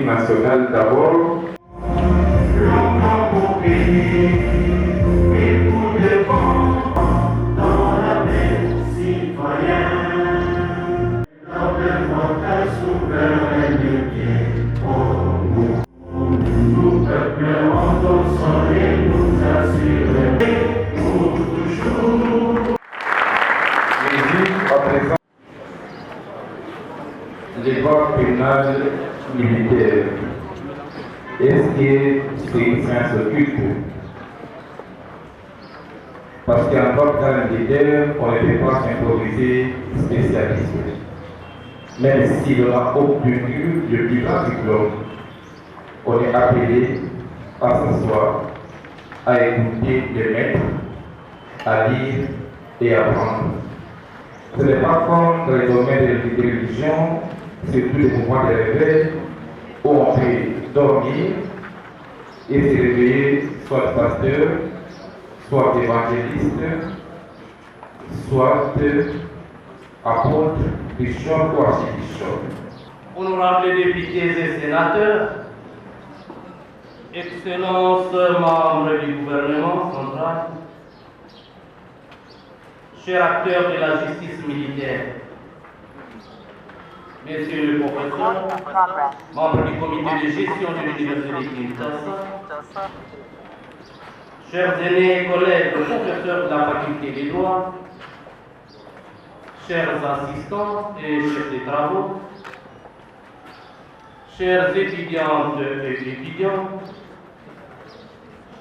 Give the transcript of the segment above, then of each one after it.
l'hymne national d'abord. Les voies pénales militaires. Est-ce que chrétiens s'occupent? Parce qu'en droit pénal militaire, on ne peut pas s'improviser spécialiste. Même s'il aura obtenu le plus grand diplôme, on est appelé à s'asseoir, à écouter les maîtres, à lire et à apprendre. Ce n'est pas comme dans les domaines de religion, surtout les mouvements de réveil, où on peut dormir et se réveiller soit pasteur, soit évangéliste, soit apôtre, bishop ou archibishop. Honorables députés et sénateurs, Excellences membres du gouvernement central, chers acteurs de la justice militaire, Messieurs le professeur, membres du comité de gestion de l'Université de Kinshasa, chers aînés et collègues professeurs de la faculté des droits, chers assistants et chefs de travaux, chères étudiantes et étudiants,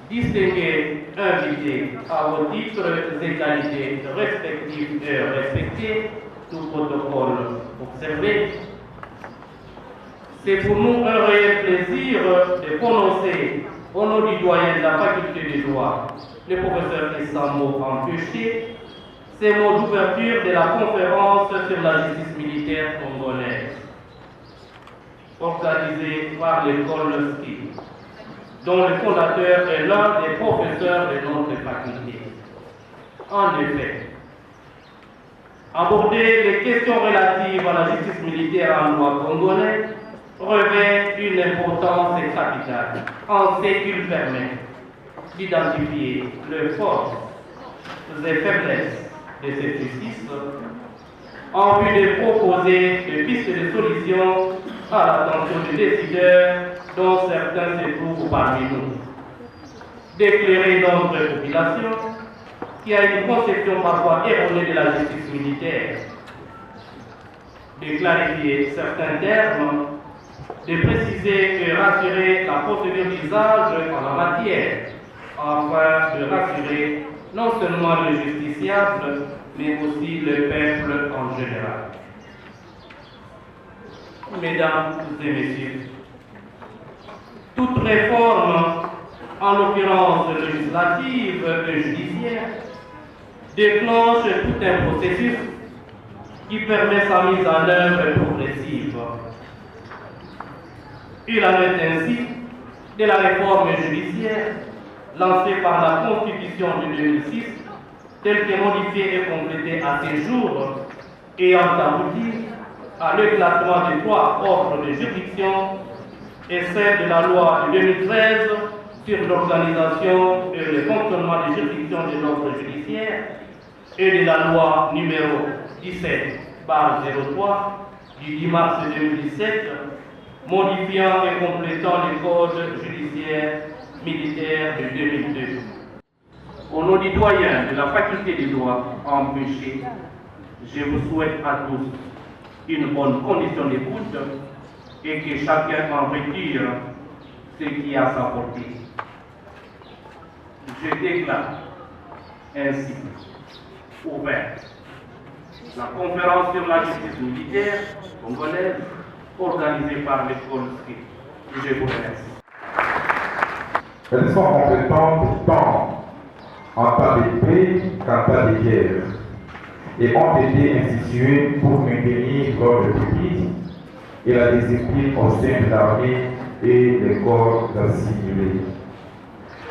distingués invités à vos titres et qualités respectifs et respectés, tout protocole observé, c'est pour nous un réel plaisir de prononcer au nom du doyen de la faculté des droits, le professeur Essamo Empêché, ces mots d'ouverture de la conférence sur la justice militaire congolaise, organisée par l'école SKI, dont le fondateur est l'un des professeurs de notre faculté. En effet, aborder les questions relatives à la justice militaire en droit congolais revêt une importance capitale, en ce qu'il permet d'identifier les forces et faiblesses de cette justice en vue de proposer des pistes de solutions à l'attention des décideurs dont certains se trouvent parmi nous, d'éclairer notre population qui a une conception parfois erronée de la justice militaire, de clarifier certains termes, de préciser et rassurer la procédure d'usage en la matière, afin de rassurer non seulement le justiciable, mais aussi le peuple en général. Mesdames et messieurs, toute réforme, en l'occurrence législative et judiciaire, déclenche tout un processus qui permet sa mise en œuvre progressive. Il en est ainsi de la réforme judiciaire lancée par la Constitution de 2006, telle que modifiée et complétée à ces jours, ayant abouti à l'éclatement des 3 ordres de juridiction et celle de la loi de 2013 sur l'organisation et le fonctionnement des juridictions de l'ordre judiciaire et de la loi numéro 17/03 du 10 mars 2017 modifiant et complétant le code judiciaire militaire de 2002. Au nom du doyen de la faculté des droits empêchés, je vous souhaite à tous une bonne condition d'écoute et que chacun en retire ce qui est à sa portée. Je déclare ainsi ouverte la conférence sur la justice militaire congolaise organisée par l'école SKI. Je vous remercie. Elles sont compétentes tant en temps de paix qu'en temps de guerre et ont été instituées pour maintenir l'ordre public et la discipline au sein de l'armée et des corps assimilés.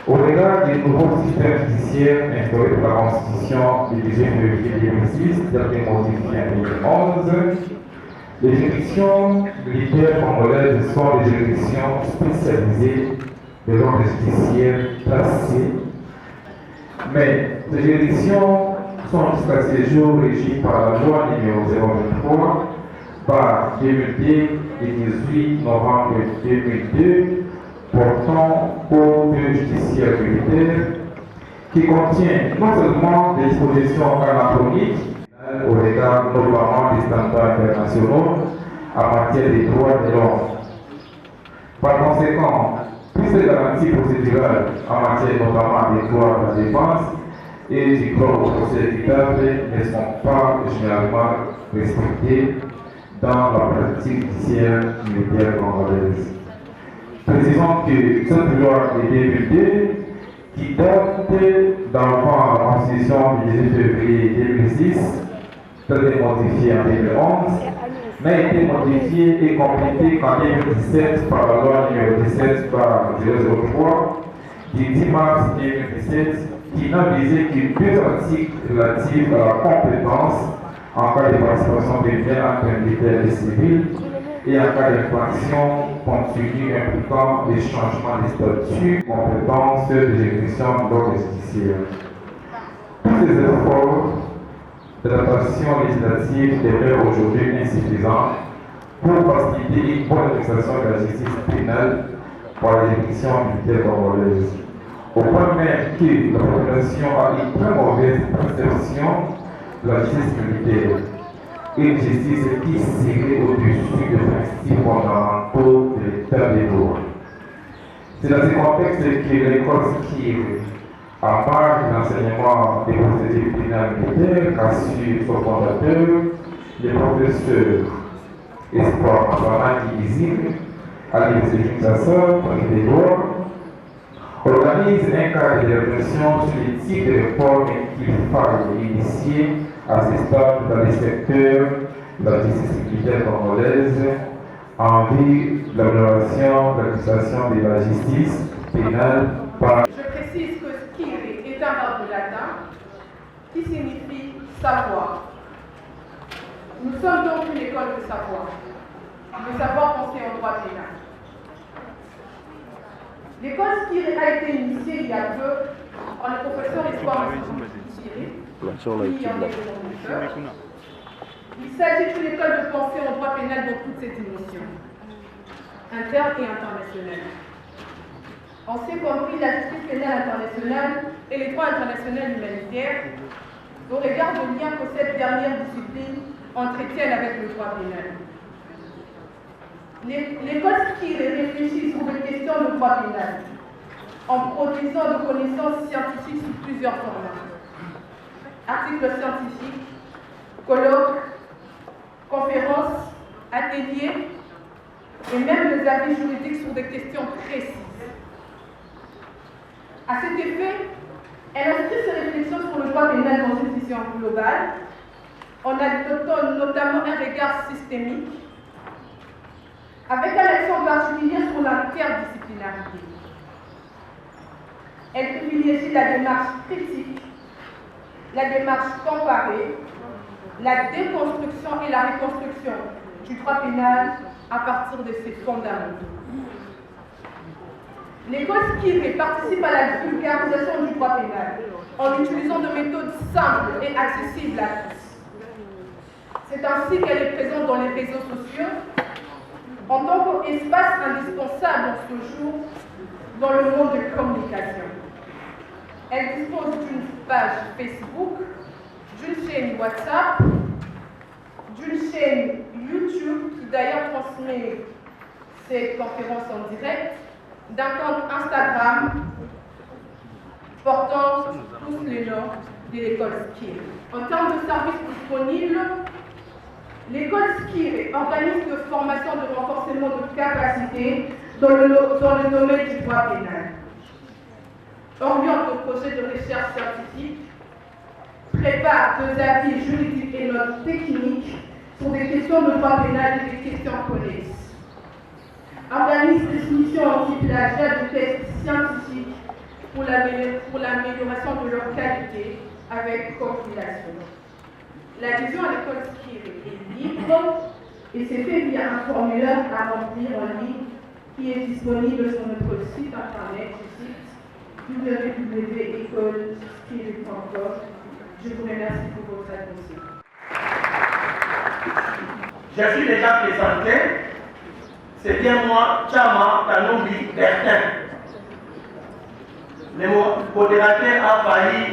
Au regard du nouveau système judiciaire instauré par la Constitution du 18 février 2006, tel que modifié en 2011, Les juridictions militaires congolaises sont des juridictions spécialisées de l'ordre judiciaire classé, mais ces juridictions sont jusqu'à ce jour régies par la loi numéro 023 par 2002 et 18 novembre 2002 portant code judiciaire militaire qui contient non seulement des dispositions anachroniques au regard notamment des standards internationaux en matière des droits de l'homme. Par conséquent, plus les garanties procédurales en matière notamment des droits de la défense et du droit au procès équitable ne sont pas généralement respectées dans la pratique judiciaire militaire congolaise. Précisons que cette loi de 2002, qui date d'avant la Constitution du 18 février 2006, a été modifiée en 2011, n'a été modifiée et complétée qu'en 2017 par la loi numéro 17 par 003 du 10 mars 2017, qui n'a visé que deux articles relatifs à la compétence en cas de participation de biens entre militaires et civils et en cas d'infraction continue impliquant les changements de statut, compétences de juridiction de l'ordre judiciaire. Tous ces efforts d'adaptation législative demeurent aujourd'hui insuffisants pour faciliter une bonne administration de la justice pénale par les juridictions militaires congolaises. Au point même que la population a une très mauvaise perception de la justice militaire, une justice qui serait au-dessus des principes fondamentaux de l'état de droit. C'est dans ce contexte que l'école SKIR, à part l'enseignement des procédures pénales militaires qu'a su son fondateur, le professeur Espoir Massana Kizine, à l'Université de Kinshasa, prix des droits, organise un cadre de réflexion sur les types de réformes qu'il faille initier à ce stade dans les secteurs de la justice militaire congolaise en vue de l'amélioration de l'administration de la justice pénale par. Je précise que SKIR est un verbe latin qui signifie savoir. Nous sommes donc une école de savoir penser en droit pénal. L'école SKIR a été initiée il y a peu par le professeur Espoir Thierry, qui en est le professeur. Il s'agit d'une école de pensée en droit pénal dans toutes ses dimensions, interne et internationale. On sait compris la justice pénale internationale et les droits internationaux humanitaires au regard du lien que cette dernière discipline entretienne avec le droit pénal. L'école SKIR réfléchit sur des questions de droit pénal en produisant de connaissances scientifiques sous plusieurs formats. Articles scientifiques, colloques, conférences, ateliers et même des avis juridiques sur des questions précises. À cet effet, elle inscrit ses réflexions sur le droit pénal dans une vision globale, en adoptant notamment un regard systémique, avec un accent particulier sur l'interdisciplinarité. Elle privilégie la démarche critique, la démarche comparée, la déconstruction et la reconstruction du droit pénal à partir de ses fondamentaux. L'école SKIR participe à la vulgarisation du droit pénal en utilisant de méthodes simples et accessibles à tous. C'est ainsi qu'elle est présente dans les réseaux sociaux en tant qu'espace indispensable en ce jour dans le monde de communication. Elle dispose d'une page Facebook, d'une chaîne WhatsApp, d'une chaîne YouTube qui d'ailleurs transmet ses conférences en direct, d'un compte Instagram portant tous les noms de l'école SKIR. En termes de services disponibles, l'école SKIR organise de formation de renforcement de capacité dans le domaine du droit pénal, oriente le projet de recherche scientifique, prépare des avis juridiques et notes techniques sur des questions de droit pénal et des questions connexes, organise des soumissions anti-plagiat de tests scientifiques pour l'amélioration de leur qualité avec compilation. L'adhésion à l'école SKIR est libre, et c'est fait via un formulaire à remplir en ligne qui est disponible sur notre site internet, www.écoleskill.com. Je vous remercie pour votre attention. Je suis déjà présenté. C'est bien moi, Chama Kanoubi Bertin. Le modérateur a failli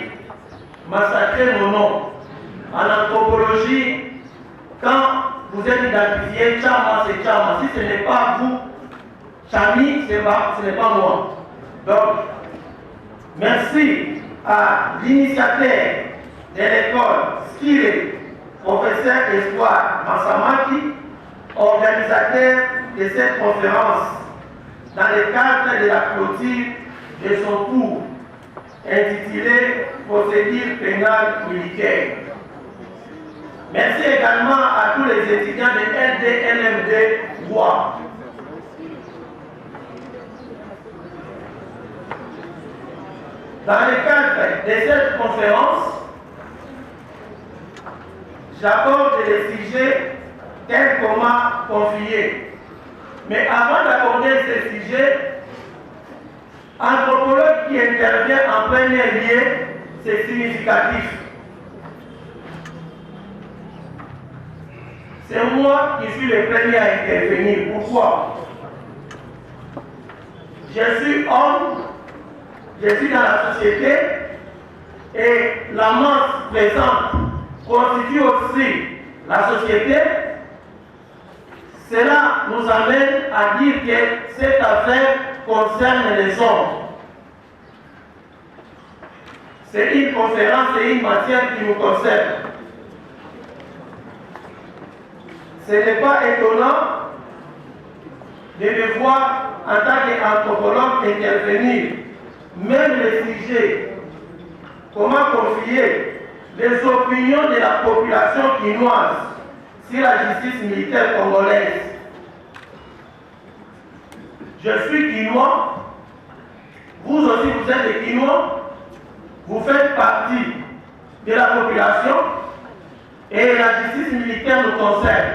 massacrer mon nom. En anthropologie, quand vous êtes identifié, Chama c'est Chama. Si ce n'est pas vous, Chami, ce n'est pas moi. Donc, merci à l'initiateur de l'école Skiré, professeur Espoir Massamaki, organisateur de cette conférence dans le cadre de la clôture de son cours intitulé Procédure pénale militaire. Merci également à tous les étudiants de LDLMD droit. Dans le cadre de cette conférence, j'aborde les sujets tels qu'on m'a confiés. Mais avant d'aborder ces sujets, anthropologue qui intervient en premier lieu, c'est significatif. C'est moi qui suis le premier à intervenir. Pourquoi? Je suis homme, je suis dans la société et la masse présente constitue aussi la société. Cela nous amène à dire que cette affaire concerne les hommes. C'est une conférence et une matière qui nous concerne. Ce n'est pas étonnant de me voir en tant qu'anthropologue intervenir. Même les sujets, comment confier les opinions de la population quinoise sur la justice militaire congolaise. Je suis quinois, vous aussi vous êtes des quinois, vous faites partie de la population et la justice militaire nous concerne.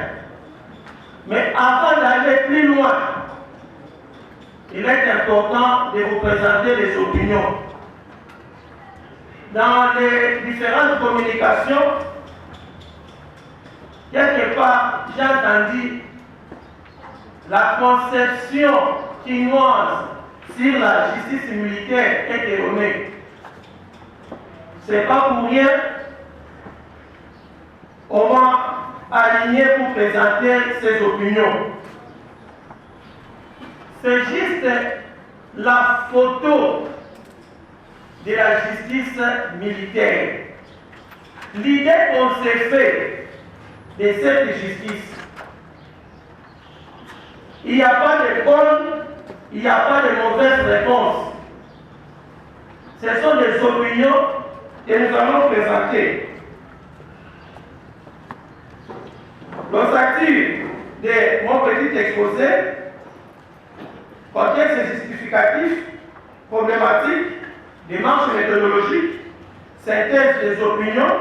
Mais avant d'aller plus loin, il est important de vous présenter les opinions. Dans les différentes communications, quelque part, j'ai entendu la conception quinoise sur la justice militaire est erronée. Ce n'est pas pour rien. On m'a aligné pour présenter ces opinions. C'est juste la photo de la justice militaire. L'idée qu'on s'est fait de cette justice, il n'y a pas de bonne, il n'y a pas de mauvaise réponse. Ce sont des opinions que nous allons présenter. L'ossature de mon petit exposé contient ces justificatifs, problématiques, démarches méthodologiques, synthèse des opinions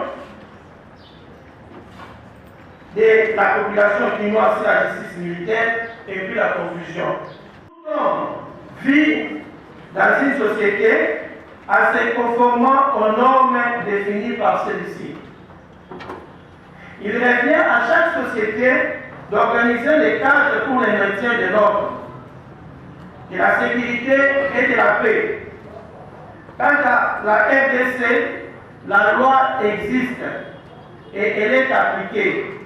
de la population quinoise sur la justice militaire et puis la conclusion. Tout homme vit dans une société assez conformant aux normes définies par celui-ci. Il revient à chaque société d'organiser les cadres pour le maintien de l'ordre, de la sécurité et de la paix. Quant à la RDC, la loi existe et elle est appliquée.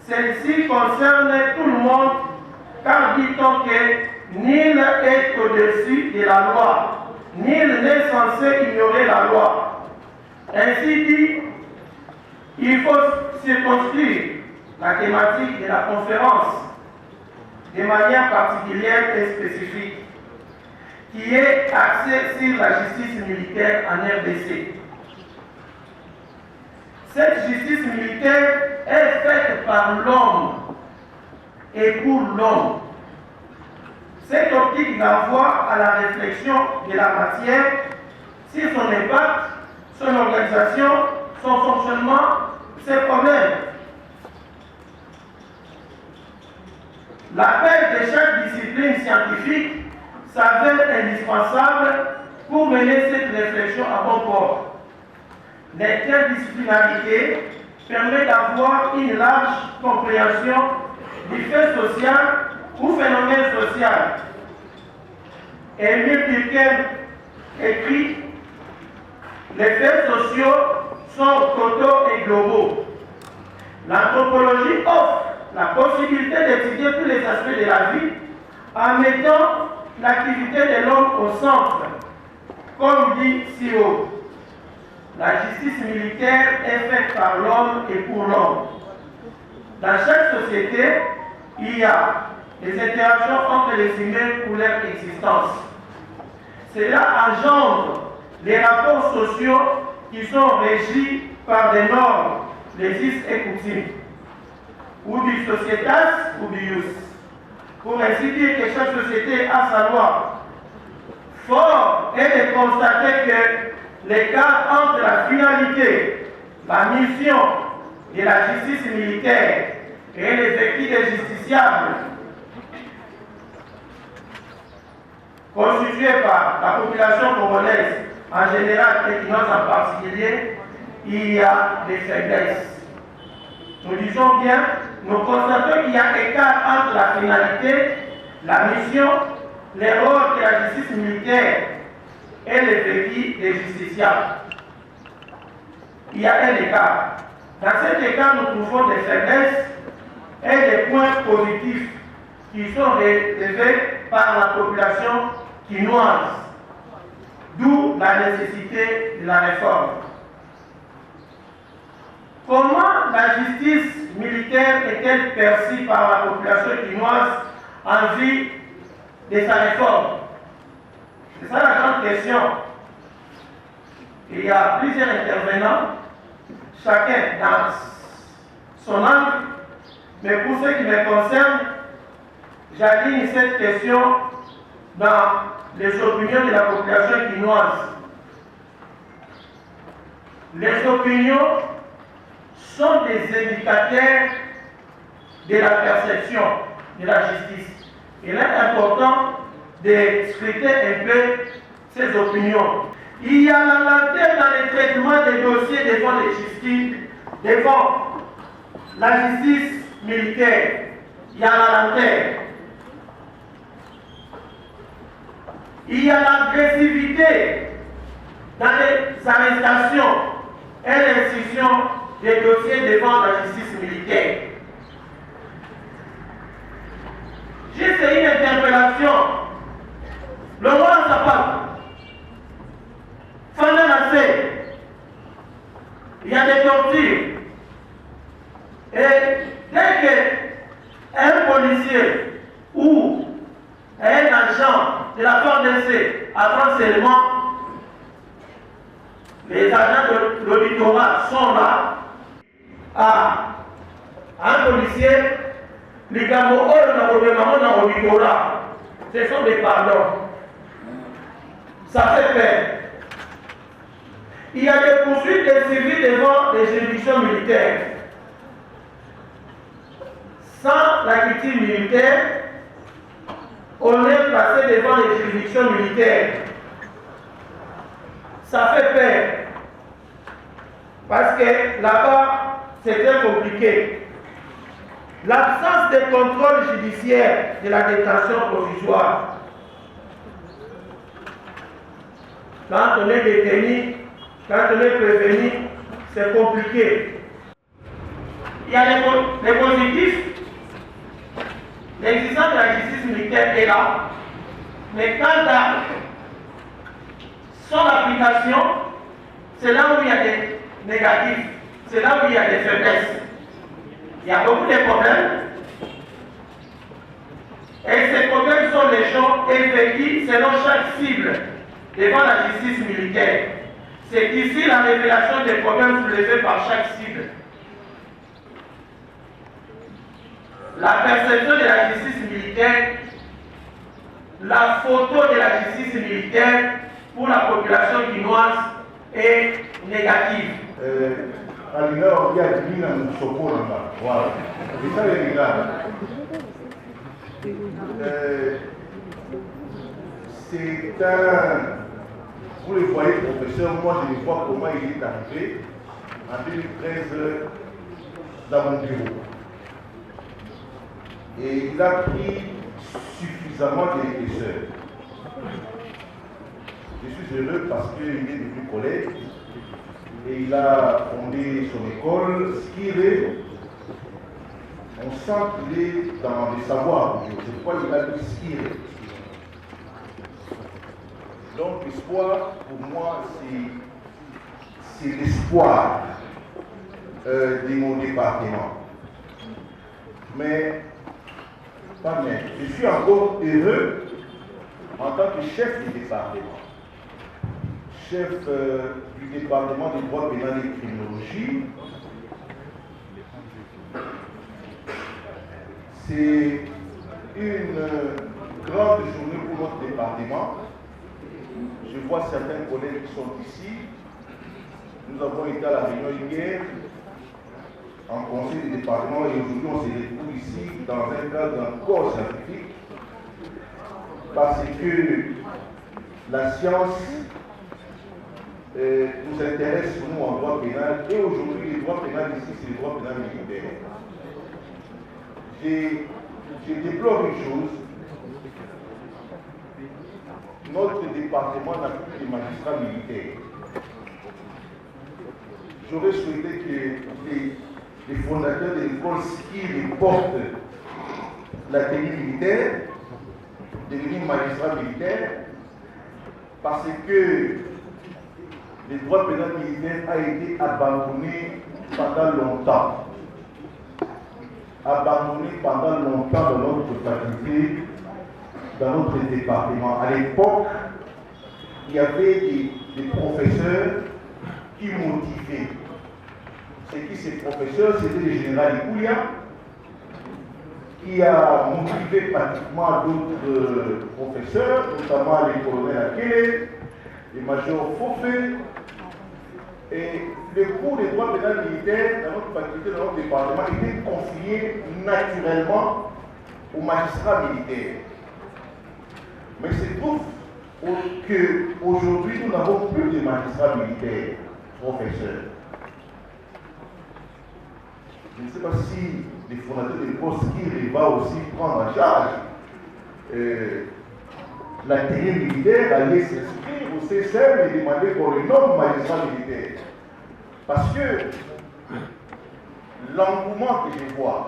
Celle-ci concerne tout le monde, car dit-on que nul est au-dessus de la loi, nul n'est censé ignorer la loi. Ainsi dit, il faut circonscrire la thématique de la conférence de manière particulière et spécifique, qui est axée sur la justice militaire en RDC. Cette justice militaire est faite par l'homme et pour l'homme. Cette optique renvoie à la réflexion de la matière sur son impact, son organisation, son fonctionnement, ses problèmes. L'appel de chaque discipline scientifique s'avère indispensable pour mener cette réflexion à bon port. L'interdisciplinarité permet d'avoir une large compréhension du fait social ou phénomène social. Émile Durkheim écrit « Les faits sociaux sont totaux et globaux. L'anthropologie offre la possibilité d'étudier tous les aspects de la vie en mettant l'activité de l'homme au centre. Comme dit Siro, la justice militaire est faite par l'homme et pour l'homme. Dans chaque société, il y a des interactions entre les humains pour leur existence. Cela engendre les rapports sociaux qui sont régis par des normes, des us et coutumes, ou du societas ou du ius. Pour ainsi dire que chaque société a sa loi. Fort est de constater que l'écart entre la finalité, la mission de la justice militaire et les vécus des justiciables constitués par la population congolaise en général et Guinoise en particulier, il y a des faiblesses. Nous disons bien, nous constatons qu'il y a écart entre la finalité, la mission, les rôles de la justice militaire et les vécus des justiciables. Il y a un écart. Dans cet écart, nous trouvons des faiblesses et des points positifs qui sont relevés par la population quinoise, d'où la nécessité de la réforme. Comment la justice militaire est-elle perçue par la population quinoise en vue de sa réforme? C'est ça la grande question. Il y a plusieurs intervenants, chacun dans son angle, mais pour ce qui me concerne, j'aligne cette question dans les opinions de la population quinoise. Les opinions sont des indicateurs de la perception de la justice. Il est important de scruter un peu ces opinions. Il y a la lenteur dans le traitement des dossiers devant les justices, devant la justice militaire. Il y a la lenteur. Il y a l'agressivité dans les arrestations et l'instruction des dossiers devant la justice militaire. J'ai fait une interpellation. Le roi Zapata, Fana Nassé, il y a des tortures. Et dès qu'un policier ou un agent de la FARDC apprend seulement, les agents de l'auditorat sont là à un policier, les gamins, ce sont des pardons. Ça fait peur. Il y a des poursuites de civils devant les juridictions militaires. Sans la victime militaire, on est passé devant les juridictions militaires. Ça fait peur. Parce que là-bas, c'est très compliqué. L'absence de contrôle judiciaire de la détention provisoire. Quand on est détenu, quand on est prévenu, c'est compliqué. Il y a les positifs. L'existence de la justice militaire est là. Mais quant à son application, c'est là où il y a des négatifs. C'est là où il y a des faiblesses. Il y a beaucoup de problèmes. Et ces problèmes sont les gens effectifs selon chaque cible devant la justice militaire. C'est ici la révélation des problèmes soulevés par chaque cible. La perception de la justice militaire, la photo de la justice militaire pour la population quinoise est négative. Alingawa pia jina msokona voilà. Visa vingine. C'est un... Vous le voyez, professeur, moi je vois comment il est arrivé en 2013 dans mon bureau. Et il a pris suffisamment d'épaisseur. Je suis heureux parce qu'il est devenu collègue et il a fondé son école. Ce qu'il est, on sent qu'il est dans les savoirs. C'est pourquoi il a dit ce qu'il est. Donc l'espoir, pour moi, c'est l'espoir de mon département. Mais, pas même. Je suis encore heureux en tant que chef du département. Chef du département du droit pénal et criminologie. C'est une grande journée pour notre département. Je vois certains collègues qui sont ici. Nous avons été à la réunion hier en conseil du département et aujourd'hui on se retrouve ici dans un cadre d'un corps scientifique parce que la science nous intéresse nous en droit pénal et aujourd'hui le droit pénal ici c'est le droit pénal militaire. Je déplore une chose. Notre département n'a plus de magistrats militaires. J'aurais souhaité que les fondateurs de l'école SKIL portent la tenue militaire, devenir magistrat militaire, parce que le droit pénal militaire a été abandonné pendant longtemps. Abandonné pendant longtemps dans notre faculté, dans notre département. À l'époque, il y avait des professeurs qui motivaient. C'est qui ces professeurs? C'était le général Ikoulia, qui a motivé pratiquement d'autres professeurs, notamment les colonels Akele, les majors Fofé. Et les cours de droit pénal militaire dans notre faculté, dans notre département, étaient confiés naturellement aux magistrats militaires. Mais c'est trouve qu'aujourd'hui, nous n'avons plus de magistrats militaires, professeurs. Je ne sais pas si les fondateurs de l'école SKIL vont aussi prendre en charge la tenue militaire, aller s'inscrire au CSM et demander qu'on le nomme magistrat militaire. Parce que l'engouement que je vois,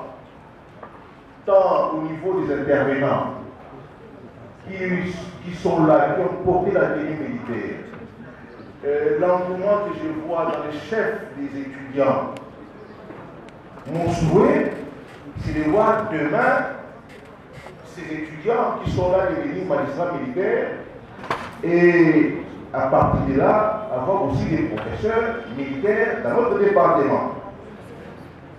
tant au niveau des intervenants, qui sont là, qui ont porté la tenue militaire. L'engouement que je vois dans les chefs des étudiants. Mon souhait, c'est de voir demain ces étudiants qui sont là devenir magistrats militaires et à partir de là, avoir aussi des professeurs militaires dans notre département.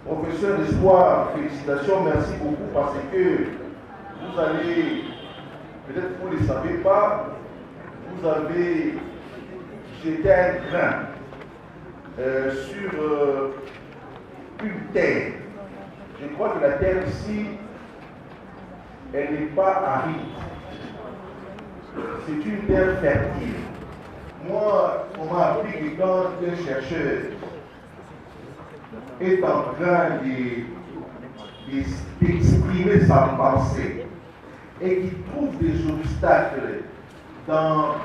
Professeur d'espoir, félicitations, merci beaucoup parce que vous allez, peut-être vous ne le savez pas, vous avez jeté un grain sur une terre. Je crois que la terre ici, elle n'est pas aride. C'est une terre fertile. Moi, on m'a appris que quand un chercheur est en train d'exprimer sa pensée et qu'il trouve des obstacles dans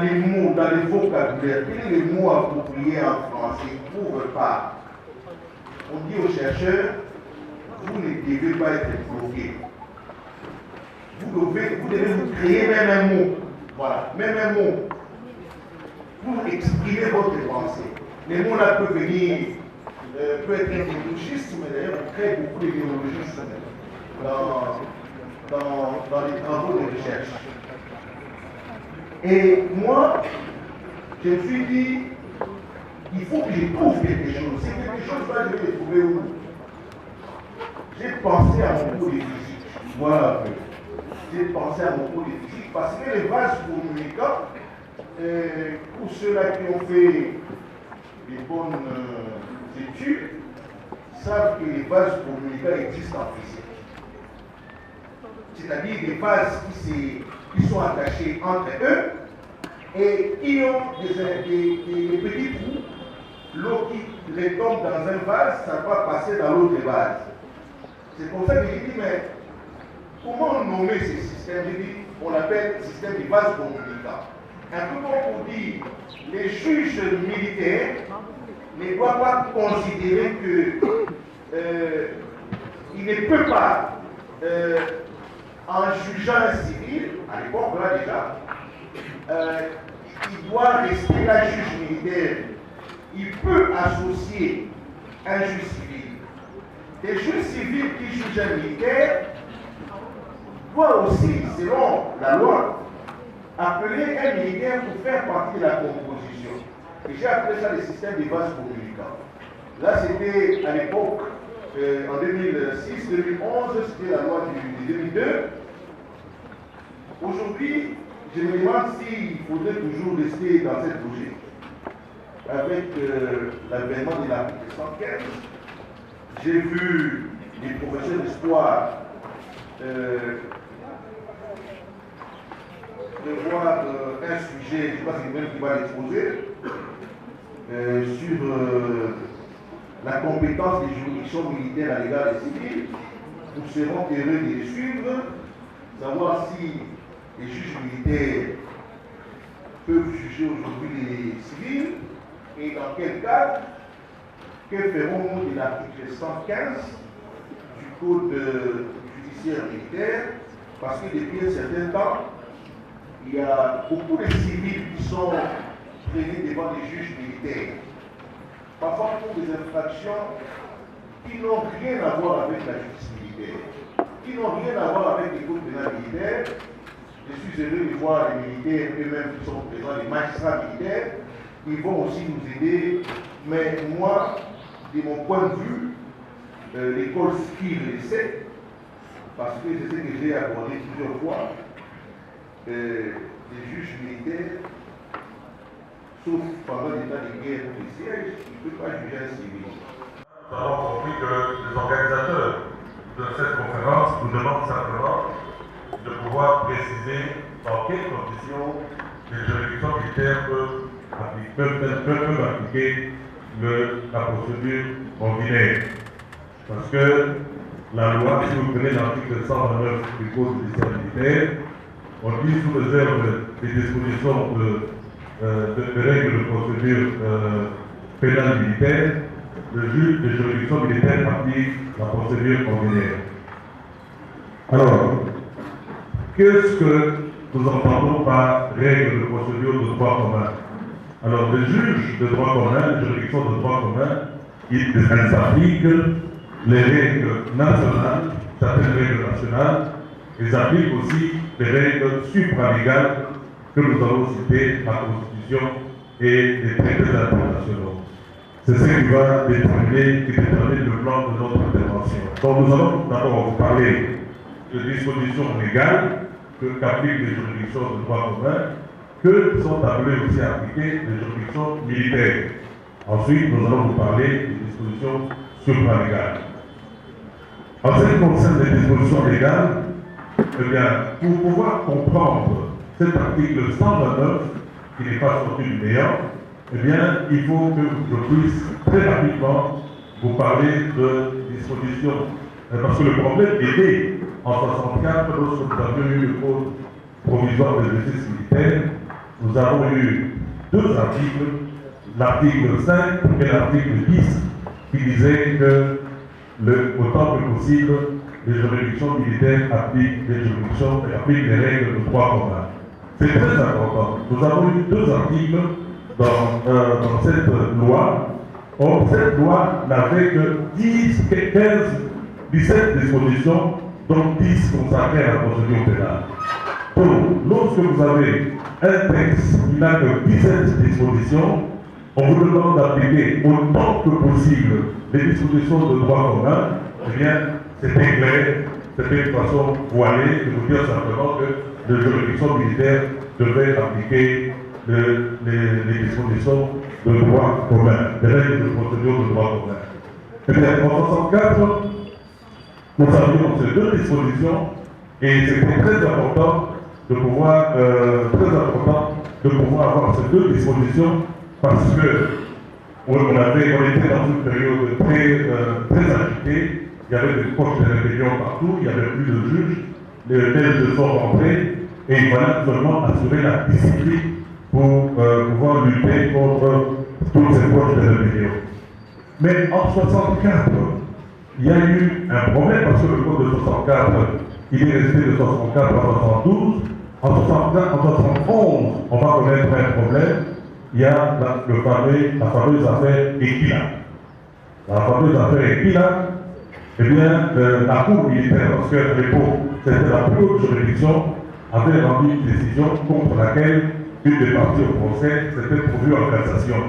les mots, dans les vocabulaires, quel est le mot approprié en français, il ne trouve pas. On dit aux chercheurs, vous ne devez pas être bloqué. Vous devez vous créer même un mot. Voilà, même un mot. Pour exprimer votre pensée. Les mots là peuvent venir, peut être un néologisme, mais d'ailleurs on crée beaucoup de néologismes dans les travaux de recherche. Et moi, je me suis dit, il faut que je trouve quelque chose. C'est quelque chose là, je vais le trouver où? J'ai pensé à mon cours de physique. Voilà un peu. J'ai pensé à mon cours de physique parce que les vases communicants, pour ceux-là qui ont fait des bonnes études, savent que les vases communicants existent en physique. C'est-à-dire des vases qui sont attachés entre eux et qui ont des petits trous. L'eau qui retombe dans un vase, ça va passer dans l'autre vase. C'est pour ça que j'ai dit, mais comment nommer ces systèmes? J'ai dit, on l'appelle système de vase communicant. Un peu comme pour dire, les juges militaires ne doivent pas considérer qu'il ne peut pas, en jugeant un civil, à l'époque là déjà, il doit rester là juge militaire. Il peut associer un juge civil. Des juges civils qui jugent un militaire doivent aussi, selon la loi, appeler un militaire pour faire partie de la composition. Et j'ai appelé ça le système des vases communicants. Là, c'était à l'époque, en 2006, 2011, c'était la loi de 2002. Aujourd'hui, je me demande s'il faudrait toujours rester dans cette logique. Avec l'avènement de l'article 115, j'ai vu des professeurs d'histoire de voir un sujet, je ne sais pas si c'est même qui va l'exposer, sur la compétence des juridictions militaires à l'égard des civils. Nous serons heureux de les suivre, savoir si les juges militaires peuvent juger aujourd'hui les civils et dans quel cadre, que ferons-nous de l'article 115 du Code judiciaire militaire, parce que depuis un certain temps, il y a beaucoup de civils qui sont traînés devant les juges militaires, parfois pour des infractions qui n'ont rien à voir avec la justice militaire, qui n'ont rien à voir avec les codes pénals militaires. Je suis heureux de voir les militaires eux-mêmes qui sont présents, les magistrats militaires, ils vont aussi nous aider. Mais moi, de mon point de vue, l'école skill le sait, parce que c'est ce que j'ai abordé plusieurs fois. Les juges militaires, sauf pendant l'état de guerre ou de siège, ils ne peuvent pas juger un civil. Nous avons compris que les organisateurs de cette conférence nous demandent simplement de pouvoir préciser dans quelles conditions les juridictions militaires peuvent appliquer la procédure ordinaire. Parce que la loi, si vous prenez l'article 129 du Code judiciaire militaire, on dit sous réserve des dispositions de règles de procédure pénale militaire, le juge de juridiction militaire applique la procédure ordinaire. Alors, qu'est-ce que nous entendons par règles de procédure de droit commun? Alors, le juge de droit commun, la juridiction de droit commun, il s'applique les règles nationales, certaines règles nationales, ils appliquent aussi les règles supra-légales que nous avons citées, la Constitution et les traités internationaux. C'est ce qui va déterminer le plan de notre intervention. Donc nous allons d'abord vous parler de dispositions légales qu'appliquent les juridictions de droit commun, que sont appelées aussi à appliquer les juridictions militaires. Ensuite, nous allons vous parler des dispositions supralégales. En ce qui concerne les dispositions légales, eh bien, pour pouvoir comprendre cet article 129, qui n'est pas sorti du néant, eh bien, il faut que je puisse très rapidement vous parler de dispositions. Parce que le problème est né en 1964, lorsque nous avions eu le Code provisoire de justice militaire. Nous avons eu deux articles, l'article 5 et l'article 10, qui disaient que, autant que possible, les juridictions militaires appliquent les règles de droit commun. C'est très important. Nous avons eu deux articles dans cette loi. Or, cette loi n'avait que 17 dispositions, dont 10 consacrées à la procédure pénale. Donc, lorsque vous avez un texte qui n'a que 17 dispositions, on vous demande d'appliquer autant que possible les dispositions de droit commun, eh bien, c'était clair, c'était une façon voilée de vous dire simplement que les juridictions militaires devaient appliquer les dispositions de droit commun, les règles de procédure de droit commun. Eh bien, en 64, nous avions ces deux dispositions et c'était très important de pouvoir avoir ces deux dispositions parce que on était dans une période très agitée. Il y avait des poches de rébellion partout, il n'y avait plus de juges, les juges sont rentrés et il fallait seulement assurer la discipline pour pouvoir lutter contre toutes ces poches de rébellion. Mais en 64, il y a eu un problème parce que le code de 64, il est resté de 64 à 72. En 71, on va connaître un problème. Il y a la fameuse affaire Equila. La fameuse affaire Equila, eh bien, la Cour militaire, parce qu'à l'époque, c'était la plus haute juridiction, avait rendu une décision contre laquelle une des parties au procès s'était pourvue en cassation.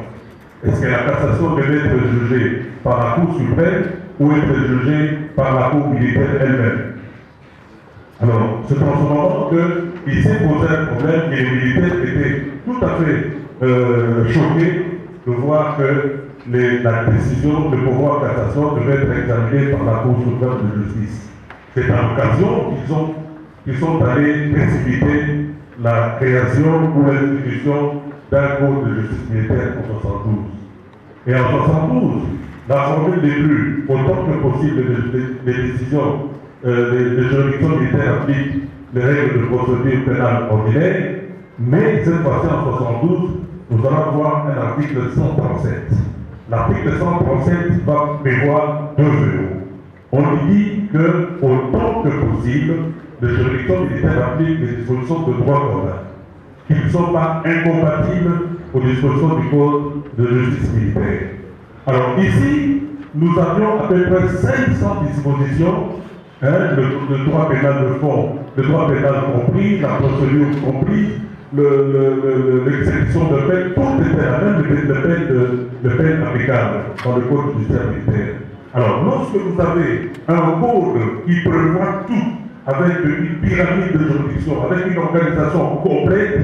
Est-ce que la cassation devait être jugée par la Cour suprême ou être jugée par la Cour militaire elle-même? Alors, c'est en ce moment qu'il s'est posé un problème et les militaires étaient tout à fait choqués de voir que la décision de pouvoir cassation devait être examinée par la Cour suprême de justice. C'est à l'occasion qu'ils sont allés précipiter la création ou l'institution d'un code de justice militaire en 72. Et en 72, la formule des plus, autant que possible des décisions, les juridictions militaires appliquent les règles de procédure pénale ordinaire, mais cette fois-ci en 72, nous allons voir un article 137. L'article 137 va prévoir 2 euros. On dit que, autant que possible, les juridictions militaires appliquent les dispositions de droit commun, qui ne sont pas incompatibles aux dispositions du Code de justice militaire. Alors ici, nous avions à peu près 500 dispositions, le droit pénal de fond, le droit pénal compris, la procédure comprise, l'exécution de peine, tout était la même de peine applicable dans le Code judiciaire militaire. Alors, lorsque vous avez un code qui prévoit tout, avec une pyramide de juridiction, avec une organisation complète,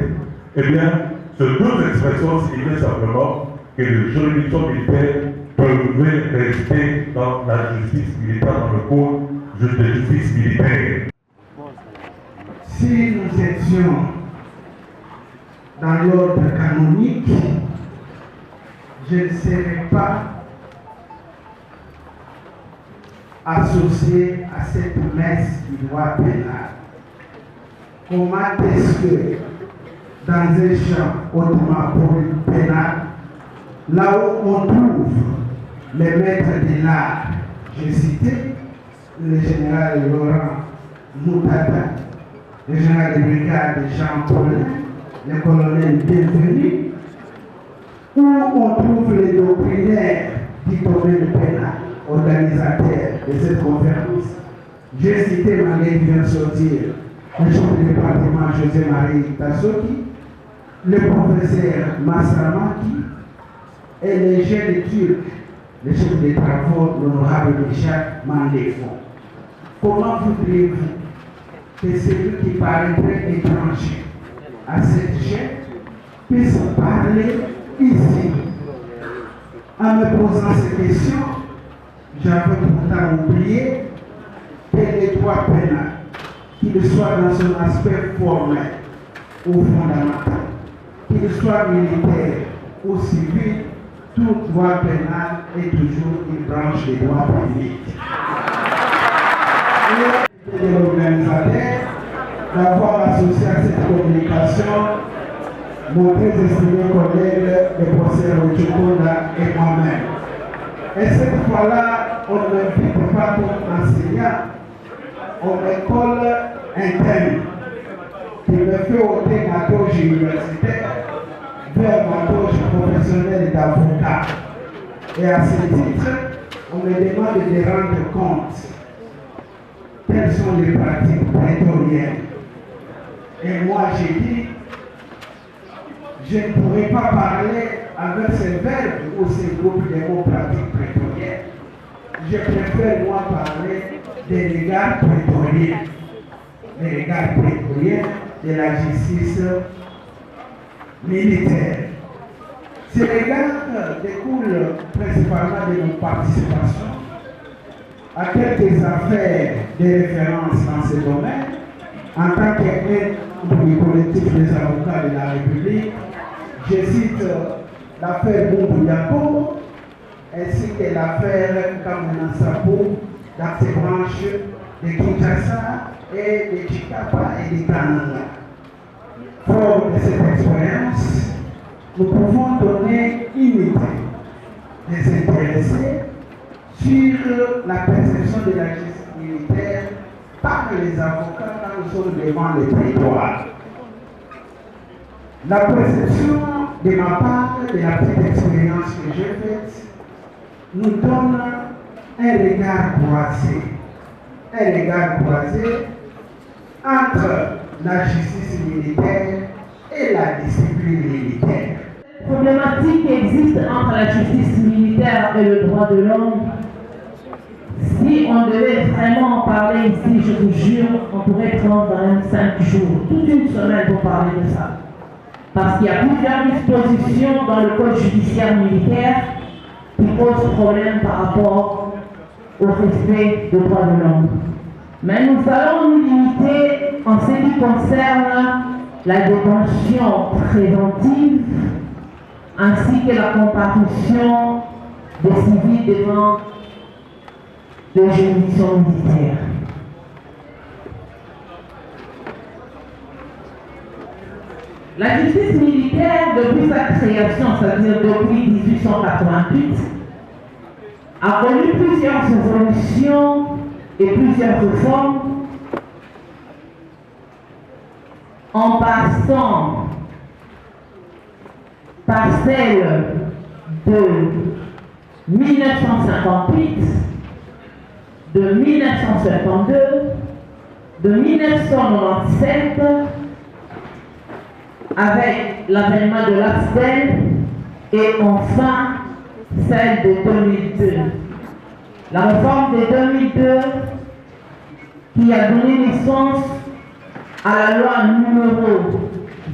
eh bien, ces deux expressions signifient simplement que les juridictions militaires peuvent rester dans la justice militaire, dans le code de justice militaire. Si nous étions dans l'ordre canonique, je ne serais pas associé à cette messe du droit pénal. Comment est-ce que dans un champ hautement pénal, là où on trouve les maîtres de l'art, j'ai cité le général Laurent Moutata, le général de brigade Jean Paulin, le colonel Bienvenu, où on trouve les doctrinaires du domaine pénal, organisateurs de cette conférence. J'ai cité ma qui vient de sortir, le chef du département José-Marie Tassoki, le professeur Massamaki et les jeunes turcs, le chef des travaux, l'honorable Michel Mandefon. Comment voudriez-vous que celui qui paraîtrait étranger à cette chaîne puisse parler ici? En me posant ces questions, j'avais pourtant oublié que les droits pénals, qu'il soit dans son aspect formel ou fondamental, qu'il soit militaire ou civil, tout droit pénal est toujours une branche des droits publics. Et de l'organisateur d'avoir associé à cette communication mon très estimé collègue, le professeur Ochokonda et moi-même. Et cette fois-là, on ne m'invite pas comme enseignant, on m'école interne qui me fait ôter ma gauche universitaire vers ma gauche professionnelle d'avocat. Et à ce titre, on me demande de rendre compte quelles sont les pratiques prétoriennes. Et moi, j'ai dit, je ne pourrais pas parler avec ces verbes ou ces groupes de mots pratiques prétoriennes. Je préfère, moi, parler des regards prétoriens. Les regards prétoriens de la justice militaire. Ces regards découlent principalement de nos participations à quelques affaires de référence dans ce domaine. En tant qu'un du collectif des avocats de la République, je cite l'affaire Boumbouyako ainsi que l'affaire Kamena Sapo dans ses branches de Kinshasa et de Chikapa et de Kananga. Fort de cette expérience, nous pouvons donner une idée des intéressés sur la perception de la justice militaire par les avocats quand nous sommes devant les plaidoiries. La perception de ma part, de la petite expérience que j'ai faite, nous donne un regard croisé entre la justice militaire et la discipline militaire. Cette problématique qui existe entre la justice militaire et le droit de l'homme, si on devait vraiment en parler ici, je vous jure, on pourrait prendre quand même 5 jours, toute une semaine pour parler de ça. Parce qu'il y a plusieurs dispositions dans le code judiciaire militaire qui posent problème par rapport au respect des droits de l'homme. Mais nous allons nous limiter en ce qui concerne la détention préventive ainsi que la comparution des civils devant les juridictions militaires. La justice militaire, depuis sa création, c'est-à-dire depuis 1888, a connu plusieurs évolutions et plusieurs réformes, en passant par celle de 1958, de 1972, de 1997, avec l'avènement de l'AFDEL, et enfin celle de 2002. La réforme de 2002 qui a donné naissance à la loi numéro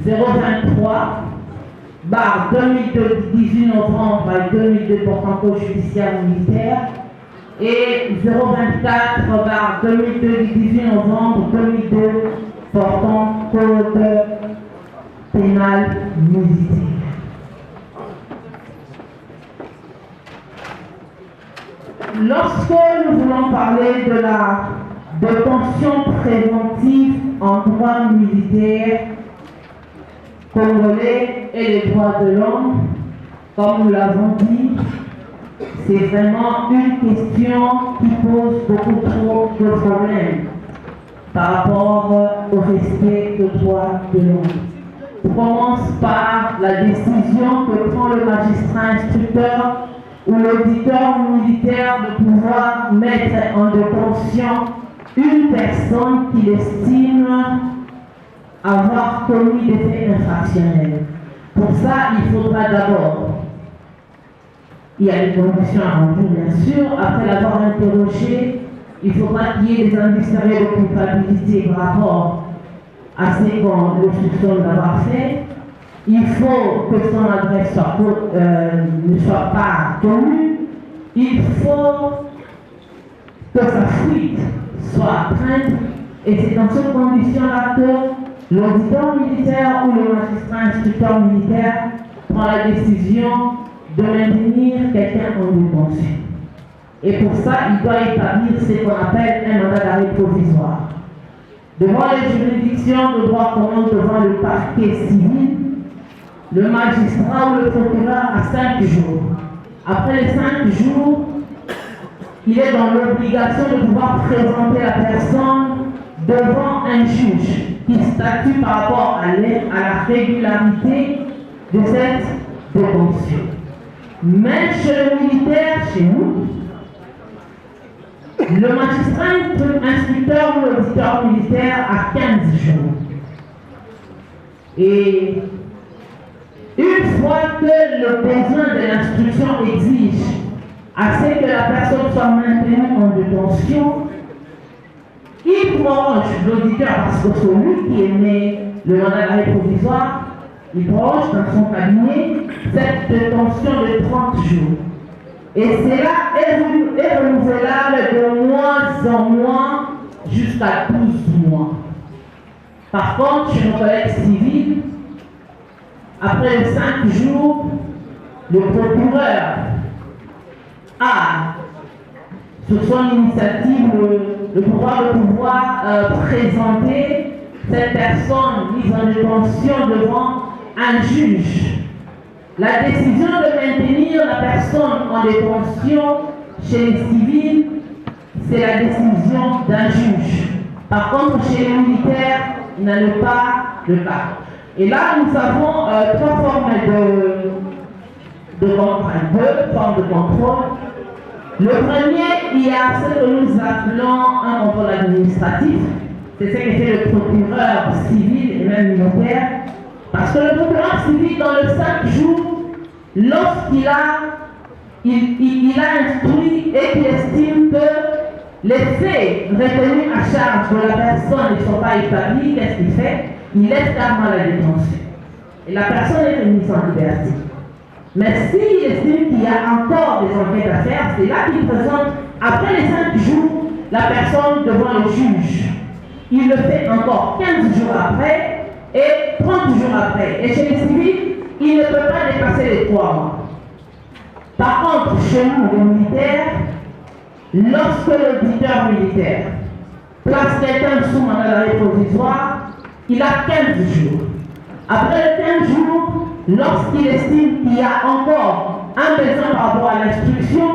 023/2002 du 18 novembre 2002 portant code judiciaire militaire et 024/2002 du 18 novembre 2002 portant code pénal militaire. Lorsque nous voulons parler de la détention préventive en droit militaire congolais et les droits de l'homme, comme nous l'avons dit, c'est vraiment une question qui pose beaucoup trop de problèmes par rapport au respect des droits de l'homme. On commence par la décision que prend le magistrat instructeur ou l'auditeur militaire de pouvoir mettre en détention une personne qu'il estime avoir commis des faits infractionnels. Pour ça, il faudra d'abord, il y a des conditions à remplir bien sûr, après l'avoir interrogé, il faudra qu'il y ait des indices sérieux de culpabilité par rapport à ce qu'on le soupçonne d'avoir fait. Il faut que son adresse ne soit pas connue. Il faut que sa fuite soit atteinte. Et c'est dans cette condition-là que l'auditeur militaire ou le magistrat instructeur militaire prend la décision de maintenir quelqu'un en détention. Et pour ça, il doit établir ce qu'on appelle un mandat d'arrêt provisoire. Devant les juridictions de droit commun, devant le parquet civil, le magistrat ou le procureur a 5 jours. Après les 5 jours, il est dans l'obligation de pouvoir présenter la personne devant un juge qui statue par rapport à la régularité de cette détention. Même chez le militaire, chez nous, le magistrat instructeur ou l'auditeur militaire a 15 jours. Et une fois que le besoin de l'instruction exige à ce que la personne soit maintenue en détention, il prolonge l'auditeur, parce que celui qui émet le mandat d'arrêt provisoire, il prolonge dans son cabinet cette détention de 30 jours. Et cela est renouvelable de moins en moins jusqu'à 12 mois. Par contre, chez nos collègues civils, après les 5 jours, le procureur a, sur son initiative, le pouvoir présenter cette personne mise en détention devant un juge. La décision de maintenir la personne en détention chez les civils, c'est la décision d'un juge. Par contre, chez les militaires, il n'en est pas le cas. Et là, nous avons 3 formes deux formes de contrôle. Le premier, il y a ce que nous appelons un contrôle administratif. C'est ce que fait le procureur civil et même militaire. Parce que le procureur civil, dans le 5 jours, lorsqu'il a instruit et qu'il estime que les faits retenus à charge de la personne ne sont pas établis, qu'est-ce qu'il fait? Il laisse carrément la détention. Et la personne est mise en liberté. Mais s'il estime qu'il y a encore des enquêtes à faire, c'est là qu'il présente, après les 5 jours, la personne devant le juge. Il le fait encore 15 jours après et 30 jours après. Et chez les civils, il ne peut pas dépasser les 3 mois. Par contre, chez nous, les militaires, lorsque l'auditeur militaire place quelqu'un sous mandat d'arrêt provisoire, il a 15 jours. Après les 15 jours, lorsqu'il estime qu'il y a encore un besoin par rapport à l'instruction,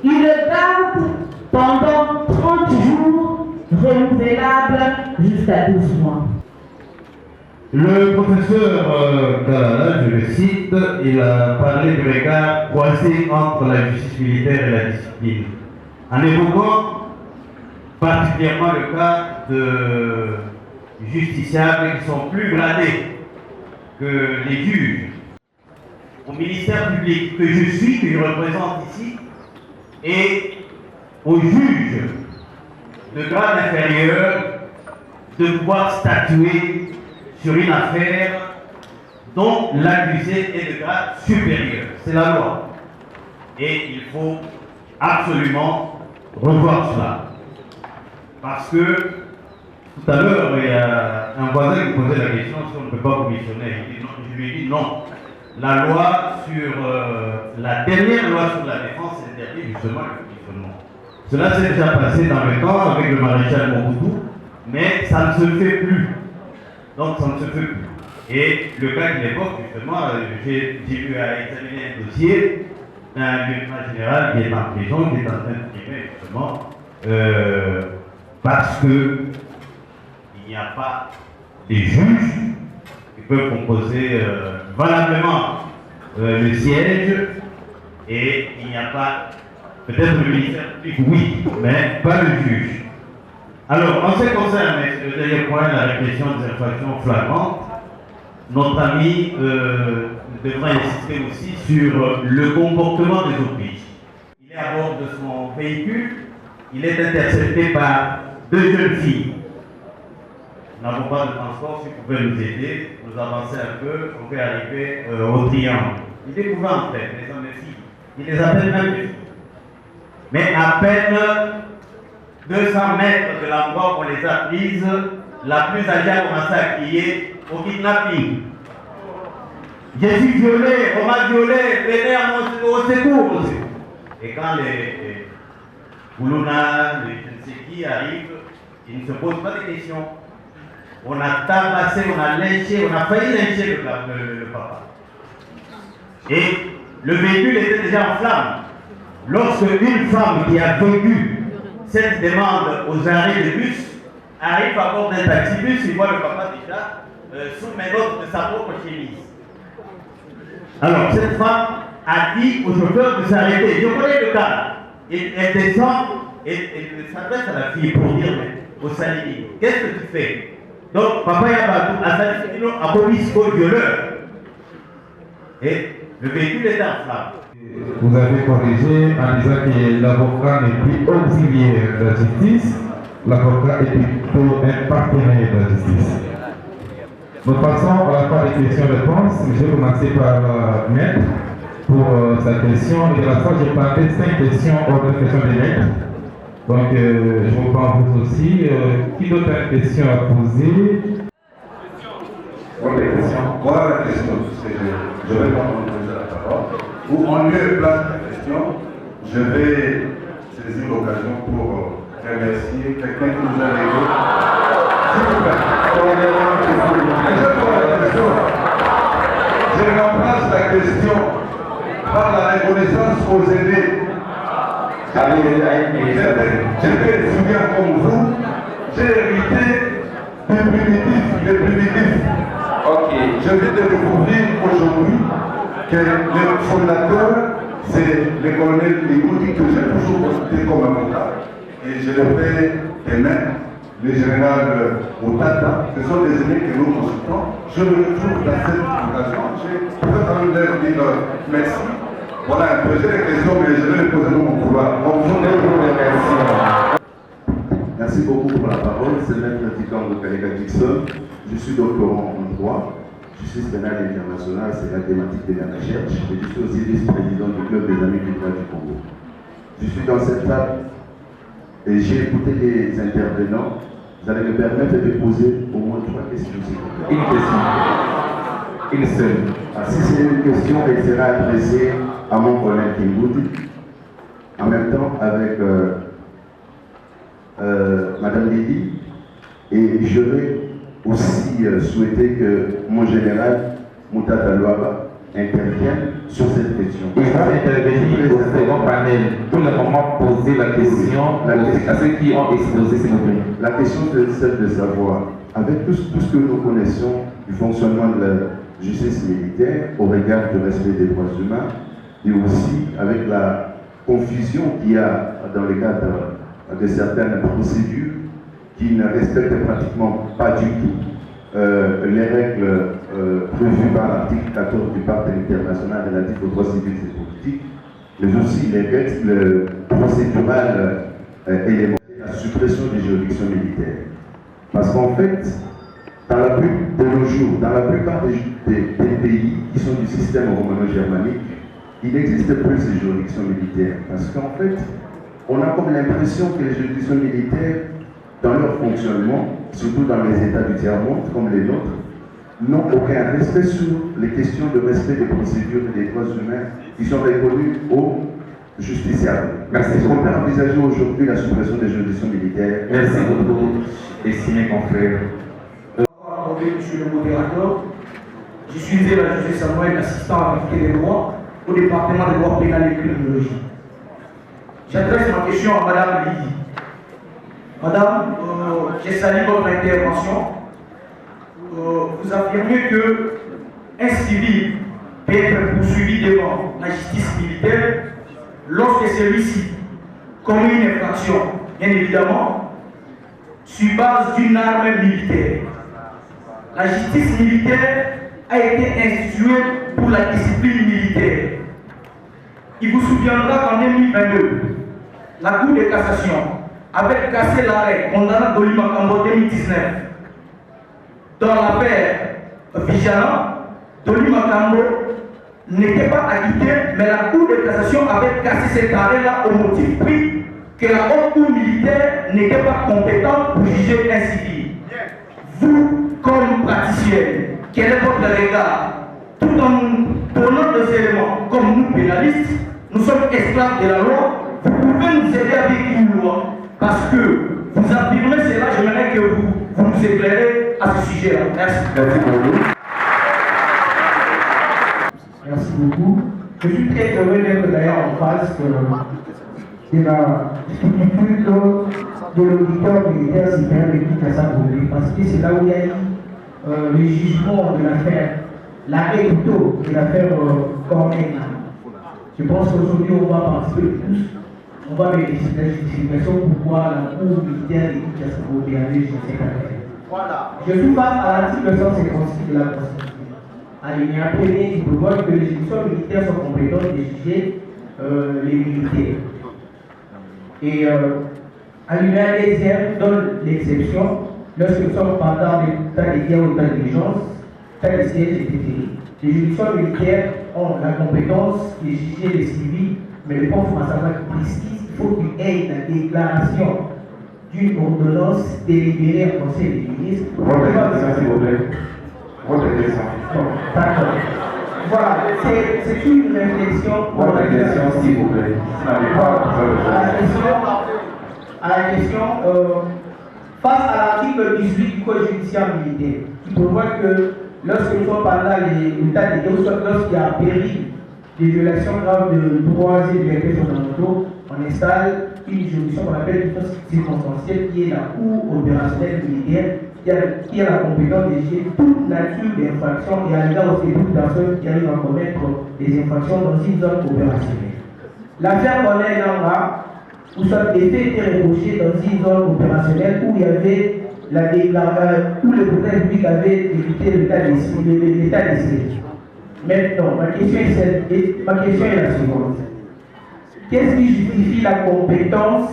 il le garde pendant 30 jours, renouvelable jusqu'à 12 mois. Le professeur Kalala, je le cite, il a parlé du regard croisé entre la justice militaire et la discipline, en évoquant particulièrement le cas de justiciables qui sont plus gradés que les juges. Au ministère public que je suis, que je représente ici, et aux juges de grade inférieur de pouvoir statuer sur une affaire dont l'accusé est de grade supérieur. C'est la loi. Et il faut absolument revoir cela. Parce que tout à l'heure, il y a un voisin qui posait la question si on ne peut pas commissionner. Je lui ai dit non. La loi sur la dernière loi sur la défense interdit justement le commissionnement. Cela s'est déjà passé dans le temps avec le maréchal Mobutu, mais ça ne se fait plus. Donc ça ne se fait plus. Et le cas qu'il évoque, justement, j'ai eu à examiner un dossier d'un lieutenant général qui est en prison, qui est en train de primer justement, parce que il n'y a pas des juges qui peuvent composer valablement le siège, et il n'y a pas, peut-être le ministère public, oui, mais pas le juge. Alors, en ce qui concerne le dernier point, la répression des infractions flagrantes, notre ami devra insister aussi sur le comportement des obliges. Il est à bord de son véhicule, il est intercepté par 2 jeunes filles. Nous n'avons pas de transport, si vous pouvez nous aider, nous avancer un peu, on peut arriver au triangle. Il découvre en fait les hommes et filles. Il les appelle même des filles. Mais à peine 200 mètres de l'endroit où on les a prises, la plus âgée a commencé à crier au kidnapping. Je suis violé, on m'a violé, venez au secours. Et quand les Boulouna, les je ne sais qui arrivent, ils ne se posent pas de questions. On a tabassé, on a lynché, on a failli lyncher le papa. Et le véhicule était déjà en flammes. Lorsque une femme qui a vécu cette demande aux arrêts de bus arrive à bord d'un taxi-bus, il voit le papa déjà sous ménote de sa propre chemise. Alors cette femme a dit au chauffeur de s'arrêter. Je connais le cas. Elle descend et elle s'adresse à la fille pour dire au Salini, qu'est-ce que tu fais? Donc papa Yabadou a Salini a commis ce violeur. Et le véhicule est en flammes. Vous avez corrigé en disant que l'avocat n'est plus auxiliaire de la justice, l'avocat est plutôt un partenaire de la justice. Nous passons à la part des questions-réponses. Je vais commencer par Maître. pour sa question. Et de la sorte, j'ai parlé 5 questions hors de question des maîtres. Donc, je vous prends vous aussi. Qui d'autre a une question à poser? Voilà la question. Je vais prendre la parole. Ou en lieu et place de la question, je vais saisir l'occasion pour remercier quelqu'un qui nous a aidé. S'il vous plaît. Je remplace la question par la reconnaissance aux aînés. J'étais étudiant comme vous, j'ai hérité des primitifs. Je viens de découvrir aujourd'hui que le fondateur, c'est le colonel Ligouti, que j'ai toujours consulté comme avocat. Et je le fais demain, le général Otata. Ce sont des aînés que nous consultons. Je me retrouve dans cette occasion. Je peux quand même leur dire merci. Voilà un peu, j'ai des questions, mais je vais les poser dans mon couloir. Merci beaucoup pour la parole. C'est Maître Tikan Kaleka Dixon. Je suis doctorant en droit, justice pénale internationale, c'est la thématique de la recherche. Et je suis aussi vice-président du Club des Amis du droit du Congo. Je suis dans cette table et j'ai écouté les intervenants. Vous allez me permettre de poser au moins 3 questions. Une question. Une seule. Si c'est une question, elle sera adressée à mon collègue Kimbouti, en même temps avec Madame Lily, et j'aurais aussi souhaité que mon général Moutata Louaba intervienne sur cette question. Il va intervenir au second panel. Pour le moment, poser la question à ceux qui ont exposé, s'il vous plaît. La question c'est celle de savoir, avec tout ce que nous connaissons du fonctionnement de la justice militaire au regard du respect des droits humains, et aussi avec la confusion qu'il y a dans le cadre de certaines procédures qui ne respectent pratiquement pas du tout les règles prévues par l'article 14 du Pacte international relatif aux droits civils et politiques, mais aussi les règles procédurales élémentaires, la suppression des juridictions militaires. Parce qu'en fait, de nos jours, dans la plupart des pays qui sont du système romano-germanique, il n'existe plus ces juridictions militaires. Parce qu'en fait, on a comme l'impression que les juridictions militaires, dans leur fonctionnement, surtout dans les États du tiers-monde comme les nôtres, n'ont aucun respect sur les questions de respect des procédures et des droits humains qui sont reconnus aux justiciables. Est-ce qu'on peut envisager aujourd'hui la suppression des juridictions militaires? Merci beaucoup, estimé confrère. Monsieur le modérateur, je suis la justice Samuel, assistant à l'unité des droits au département des droits pénals et criminologie. J'adresse ma question à Madame Lydie. Madame, j'ai salué votre intervention. Vous affirmez qu'un civil peut être poursuivi devant la justice militaire lorsque celui-ci commet une infraction, bien évidemment, sur base d'une arme militaire. La justice militaire a été instituée pour la discipline militaire. Il vous souviendra qu'en 2022, la Cour de cassation avait cassé l'arrêt condamnant Dolly Makambo 2019. Dans l'affaire Vigilant, Dolly Makambo n'était pas acquitté, mais la Cour de cassation avait cassé cet arrêt-là au motif pris que la haute cour militaire n'était pas compétente pour juger un civil. Vous, comme praticienne, quel est votre regard? Tout en donnant des éléments, comme nous pénalistes, nous sommes esclaves de la loi, vous pouvez nous aider avec une loi, parce que vous affirmez cela, j'aimerais que vous nous éclairez à ce sujet-là. Merci. Merci beaucoup. Merci beaucoup. Je suis très heureux d'être d'ailleurs en face de la structure de l'auditeur militaire supérieur de Kinshasa-Gombe, parce que c'est là où il y a eu le jugement de l'affaire, l'arrêt plutôt de l'affaire Corneille. Je pense qu'aujourd'hui on va participer tous, on va bénéficier de la justification pourquoi la cour militaire de Kinshasa-Gombe a jugé cette affaire. Voilà. Je suis face à l'article 156 de la Constitution. Alinéa premier qui prévoit que les juridictions militaires sont compétentes de juger les militaires. Et alinéa deuxième donne l'exception lorsque nous sommes pendant l'état de guerre ou d'état d'urgence, état de siège, etc. Les juridictions militaires ont la compétence de juger les civils, mais le point fondamental précise qu'il faut qu'il y ait la déclaration d'une ordonnance délibérée au Conseil des ministres. Votre question, s'il vous plaît. Votre question. D'accord. Voilà, c'est une réflexion. Votre question, s'il vous plaît. À la question, face à l'article 18 du Code judiciaire militaire, qui prévoit que lorsque nous sommes pendant l'état de guerre, lorsqu'il y a péril des violations graves de droits et libertés fondamentaux, on installe une juridiction qu'on appelle une force circonstancielle qui est la Cour opérationnelle militaire, qui a la compétence de gérer toute nature d'infraction et à l'égard aussi de toute personne qui arrive à commettre des infractions dans une zone opérationnelle. L'affaire qu'on est là, où des faits étaient reprochés dans une zone opérationnelle où il y avait où le président public avait évité l'état de siège. Maintenant, ma question est la suivante. Qu'est-ce qui justifie la compétence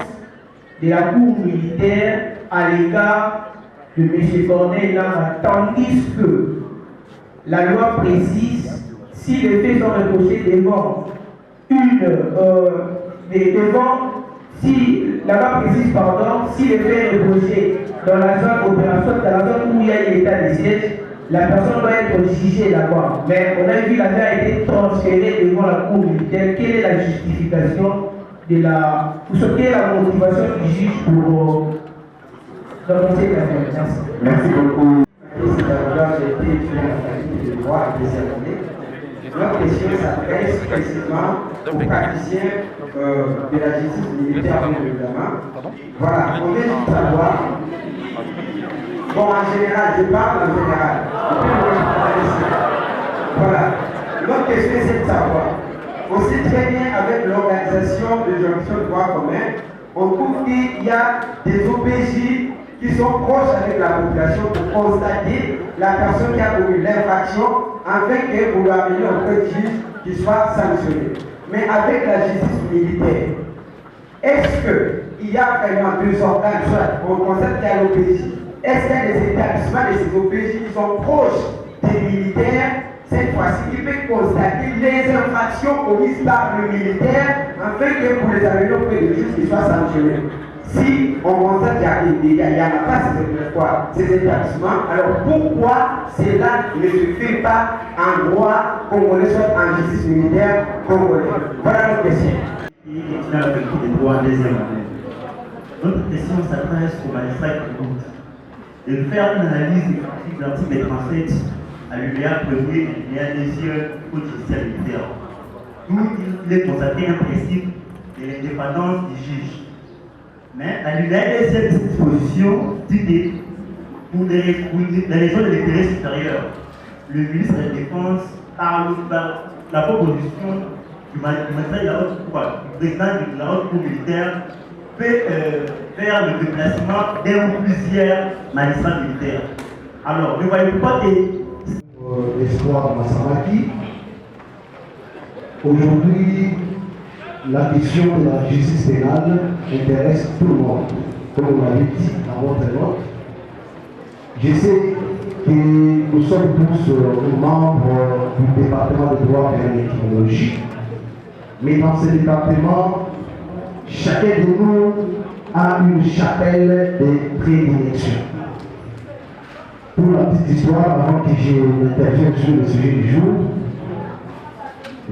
de la Cour militaire à l'égard de M. Corneille Nangaa, tandis que la loi précise si les faits sont reprochés devant si la loi précise, si les faits reprochés dans la zone opérationnelle, dans la zone où il y a l'état de siège, la personne doit être jugée là-bas. Mais on a vu l'affaire a été transférée devant la Cour militaire. Quelle est la justification quelle est la motivation du juge pour prononcer l'affaire? Merci beaucoup. J'ai été étudiant en faculté de droit et des années. Notre question s'adresse précisément aux praticiens de la justice militaire, évidemment. Voilà, on vient de savoir. Bon, en général, je parle en général. Voilà. Notre question, c'est de savoir. On sait très bien, avec l'organisation de jonction de droit commun, on trouve qu'il y a des OPJ qui sont proches avec la population pour constater la personne qui a commis l'infraction afin que vous l'ameniez auprès du juge qui soit sanctionné. Mais avec la justice militaire, est-ce qu'il y a vraiment deux organes, soit on constate qu'il y a l'OPJ? Est-ce qu'il y a des établissements de ces OPJ qui sont proches des militaires, cette fois-ci, qui peuvent constater les infractions commises par le militaire afin que pour les amener auprès du juge qui soit sanctionné? Si on constate qu'il n'y en a pas ces établissements, alors pourquoi cela ne se fait pas en droit congolais, soit en justice militaire congolais? Voilà notre question. Dans la faculté de droit deuxième année. Notre question s'adresse au magistrat qui de faire une analyse de l'article 37 à l'UBA 1er et l'UBA 2e du Code judiciaire militaire, où il est constaté un principe de l'indépendance du juge. Mais à l'UBA 2e, cette disposition dit que pour des raisons de l'intérêt supérieur, le ministre de la Défense, par la proposition du magistrat de la haute cour, du président de la haute cour militaire, peut faire le déplacement d'un ou plusieurs magistrats militaires. Alors, ne voyez-vous pas que Espoir Massamaki, aujourd'hui, la question de la justice pénale intéresse tout le monde. Comme on l'avait dit à votre note, je sais que nous sommes tous membres du département de droit pénal et criminologie, mais dans ce département, chacun de nous a une chapelle de prédilection. Pour la petite histoire, avant que je n'intervienne sur le sujet du jour,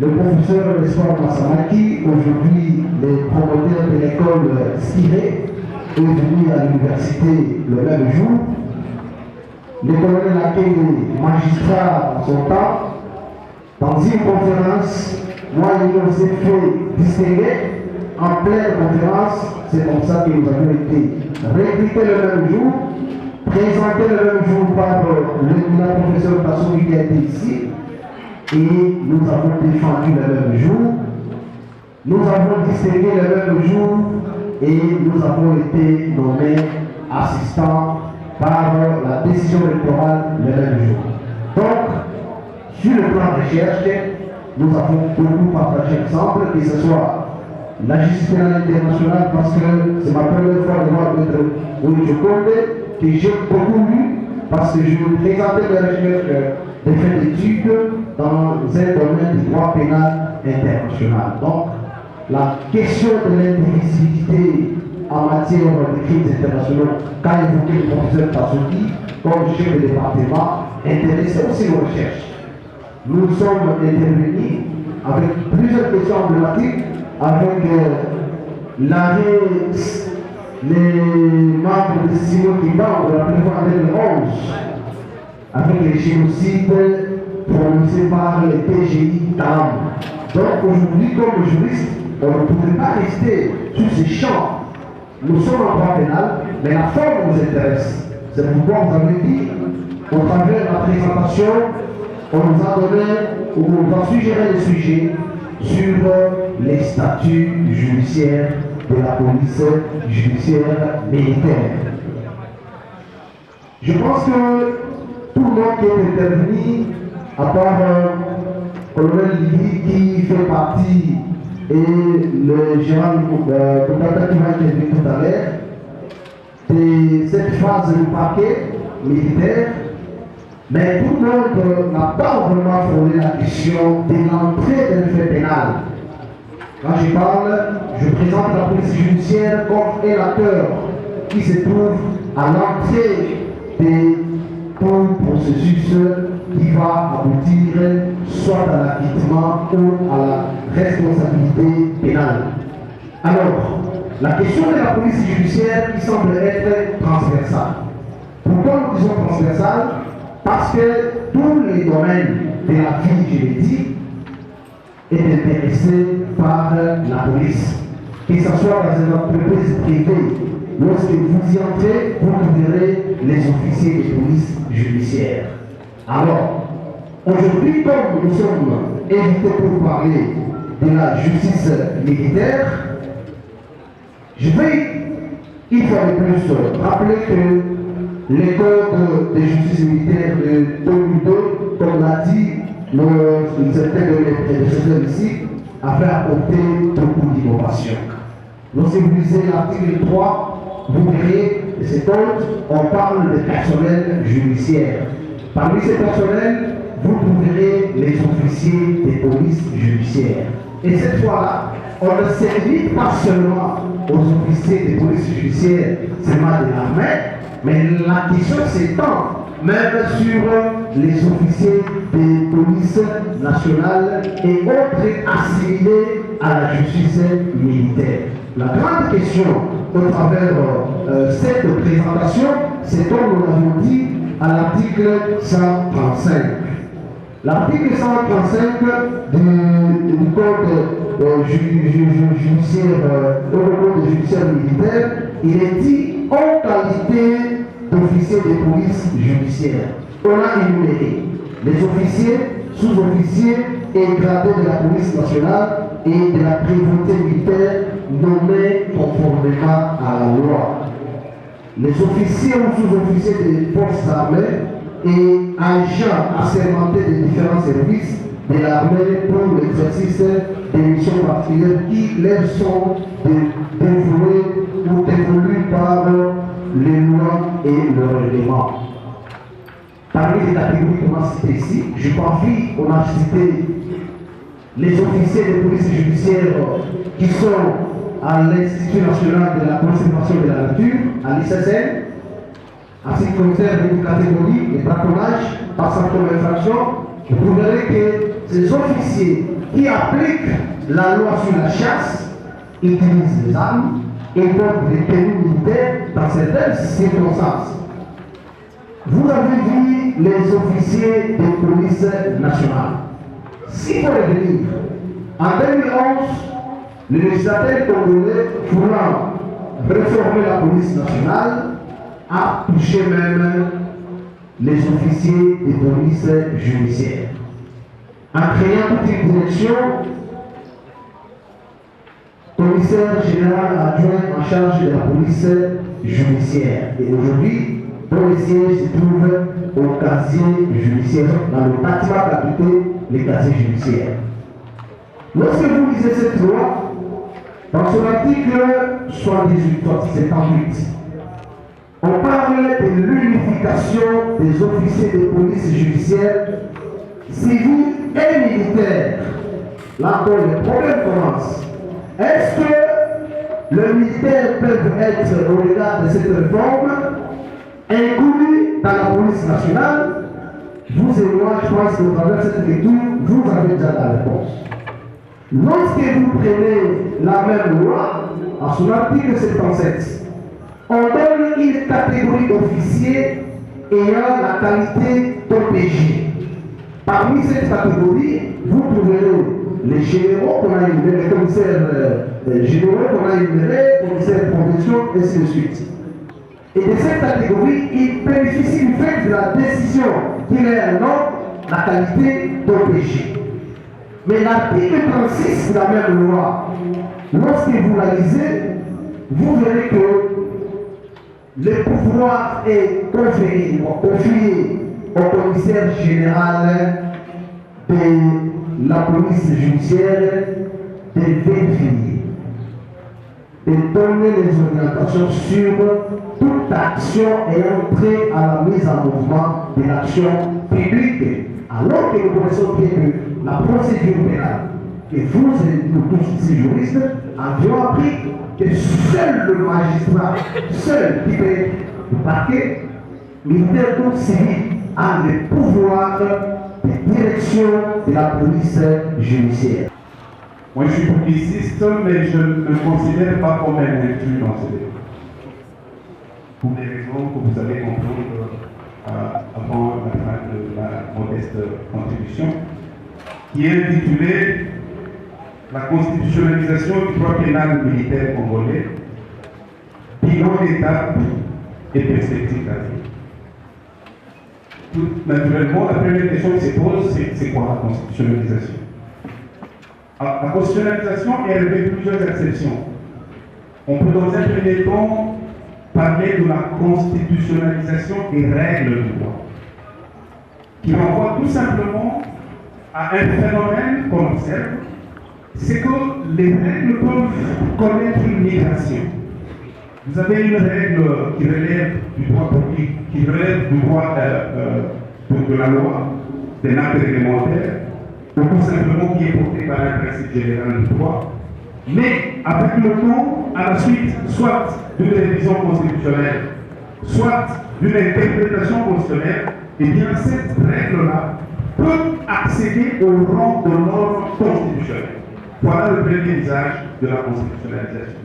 le professeur Espoir Massamaki, aujourd'hui le promoteur de l'école Siré, est venu à l'université le même jour. Le colonel Akenge, magistrat en son temps, dans une conférence, moi il nous a fait distinguer en pleine conférence. C'est comme ça que nous avons été recrutés le même jour, présentés le même jour par le professeur Tassoumi qui a été ici, et nous avons défendu le même jour, nous avons distingué le même jour, et nous avons été nommés assistants par la décision électorale le même jour. Donc, sur le plan de recherche, nous avons beaucoup partagé ensemble, que ce soit la justice pénale internationale, parce que c'est ma première fois de voir d'être au Jokonde, que j'ai beaucoup lu, parce que je vous présentais mes recherches de fin d'études dans un domaine du droit pénal international. Donc, la question de l'indivisibilité en matière de crimes internationaux, qu'a évoqué le professeur Tassouki, comme chef de département, intéressait aussi nos recherches. Nous sommes intervenus avec plusieurs questions emblématiques, avec l'arrêt les membres de Simon Kimba de la préfecture en 2011, avec les génocides prononcés par les TGI Tam. Donc aujourd'hui, comme juriste, on ne pouvait pas rester sur ces champs. Nous sommes en droit pénal, mais la forme nous intéresse. C'est pourquoi vous avez dit, au travers de la présentation, on nous a donné, ou on nous a suggéré des sujets sur les statuts judiciaires de la police judiciaire militaire. Je pense que tout le monde qui est intervenu, à part colonel Livy qui fait partie et le général Koutata qui va intervenir tout à l'heure, de cette phase du parquet militaire, mais tout le monde n'a pas vraiment formulé la question de l'entrée d'un fait pénal. Quand je parle, je présente la police judiciaire comme un acteur qui se trouve à l'entrée de tout processus qui va aboutir soit à l'acquittement ou à la responsabilité pénale. Alors, la question de la police judiciaire qui semble être transversale. Pourquoi nous disons transversale? Parce que tous les domaines de la vie, je l'ai dit, est intéressé par la police. Que ce soit dans une entreprise privée, lorsque vous y entrez, vous verrez les officiers de police judiciaire. Alors, aujourd'hui, comme nous sommes invités pour parler de la justice militaire, je vais, une fois de plus, rappeler que les codes de justice militaire de 2002, comme l'a dit certains de mes prédécesseurs ici, avaient apporté beaucoup d'innovation. Lorsque vous lisez l'article 3, vous verrez que ces codes, on parle de personnel judiciaire. Parmi ces personnels, vous trouverez les officiers des polices judiciaires. Et cette fois-là, on ne se limite pas seulement aux officiers des polices judiciaires, seulement de l'armée, mais la question s'étend même sur les officiers des polices nationales et autres assimilés à la justice militaire. La grande question au travers cette présentation, c'est comme nous l'avons dit à l'article 135. L'article 135 du code judiciaire, code judiciaire militaire, il est dit en qualité d'officier de police judiciaire. On a énuméré les officiers, sous-officiers et gradés de la police nationale et de la prévôté militaire nommés conformément à la loi. Les officiers ou sous-officiers des forces armées et agents assermentés des différents services de l'armée pour l'exercice des missions particulières qui leur sont dévouées ou dévolues par les lois et leurs règlements. Parmi les catégories qu'on a citées ici, je confie, on a cité les officiers de police judiciaire qui sont à l'Institut national de la conservation de la nature, à l'ICCN, en ce qui concerne une catégorie, les braconnages, passant comme infraction. Vous verrez que ces officiers qui appliquent la loi sur la chasse utilisent les armes et portent des tenues militaires dans certaines circonstances. Vous avez vu les officiers de police nationale. Si vous revenir, en 2011, le législateur congolais voulant réformer la police nationale a touché même les officiers de police judiciaire. En créant toute une direction, commissaire général adjoint en charge de la police judiciaire. Et aujourd'hui, dont le siège se trouve au casier judiciaire, dans le bâtiment capité, les casiers judiciaires. Lorsque vous lisez cette loi, dans son article 78, on parle de l'unification des officiers de police judiciaire civils militaire, là où les problèmes commencent, est-ce que les militaires peuvent être, au regard de cette réforme, inclus dans la police nationale? Vous et moi, je pense que travers cette lecture, vous avez déjà la réponse. Lorsque vous prenez la même loi, à son article 77, on donne une catégorie d'officiers ayant la qualité d'OPJ. Parmi cette catégorie, vous trouverez les généraux qu'on a énumérés, les commissaires généraux qu'on a énumérés, les commissaires de profession, et ainsi de suite. Et de cette catégorie, ils bénéficient du fait de la décision qu'il est un homme, la qualité d'OPJ. Mais l'article 36 de la même loi, lorsque vous la lisez, vous verrez que le pouvoir est confié au commissaire général de la police judiciaire de vérifier, de donner les orientations sur toute action ayant trait à la mise en mouvement de l'action publique. Alors que nous connaissons bien que la procédure pénale, et vous et nous tous ici juristes, avions appris que seul le magistrat, seul qui fait le parquet, militaire ou civil, a le pouvoir de direction de la police judiciaire. Moi je suis publiciste, mais je ne me considère pas comme un inclus dans ce débat. Pour des raisons que vous allez comprendre avant la fin de la modeste contribution, qui est intitulée La constitutionnalisation du droit pénal militaire congolais, bilan d'étape et perspective d'avenir. Tout naturellement, la première question qui se pose, c'est quoi la constitutionnalisation? La constitutionnalisation, elle revêt plusieurs exceptions. On peut dans un premier temps parler de la constitutionnalisation des règles du droit, qui renvoie tout simplement à un phénomène qu'on observe, c'est que les règles peuvent connaître une migration. Vous avez une règle qui relève du droit public, qui relève du droit de la loi, des actes réglementaires, ou tout simplement qui est porté par un principe général du droit, mais avec le temps, à la suite, soit d'une révision constitutionnelle, soit d'une interprétation constitutionnelle, et bien cette règle-là peut accéder au rang de norme constitutionnelle. Voilà le premier usage de la constitutionnalisation.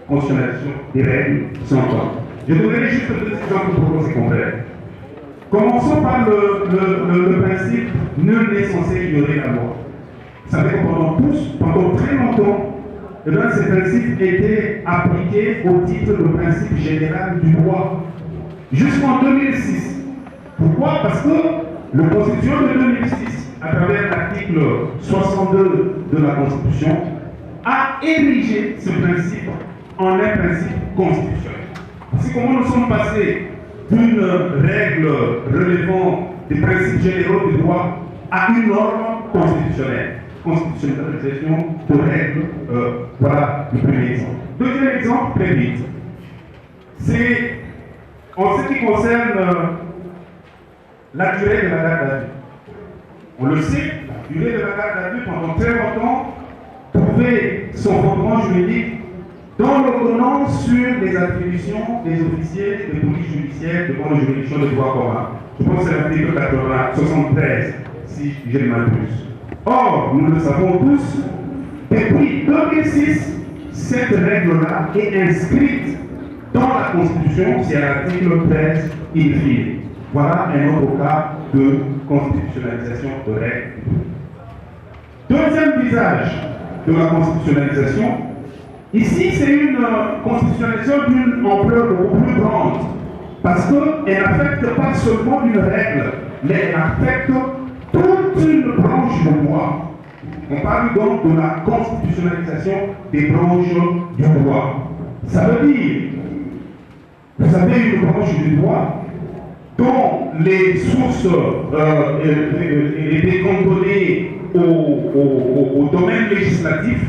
Constitutionnalisation des règles sans temps. Je donnerai juste deux exemples pour qu'on se comprenne. Commençons par le principe nul n'est censé ignorer la loi. Vous savez que pendant très longtemps, ces principes étaient appliqués au titre de principe général du droit jusqu'en 2006. Pourquoi? Parce que le Constitution de 2006, à travers l'article 62 de la Constitution, a érigé ce principe en un principe constitutionnel. C'est comment nous sommes passés d'une règle relevant des principes généraux du droit à une norme constitutionnelle. Constitutionnalisation de règles, voilà le premier exemple. Deuxième exemple, très vite. C'est en ce qui concerne la durée de la garde à vue. On le sait, la durée de la garde à vue pendant très longtemps trouvait son fondement juridique dans l'ordonnance sur les attributions des officiers de police judiciaire devant les juridictions de droit commun. Je pense que c'est l'article 73, si je ne m'abuse. Or, nous le savons tous, depuis 2006, cette règle-là est inscrite dans la Constitution, c'est à l'article 13 in fine. Voilà un autre cas de constitutionnalisation de règles. Deuxième visage de la constitutionnalisation, ici c'est une constitutionnalisation d'une ampleur beaucoup plus grande, parce qu'elle n'affecte pas seulement une règle, mais elle affecte toute une branche de droit. On parle donc de la constitutionnalisation des branches du droit. Ça veut dire, vous avez une branche du droit dont les sources étaient cantonnées au domaine législatif,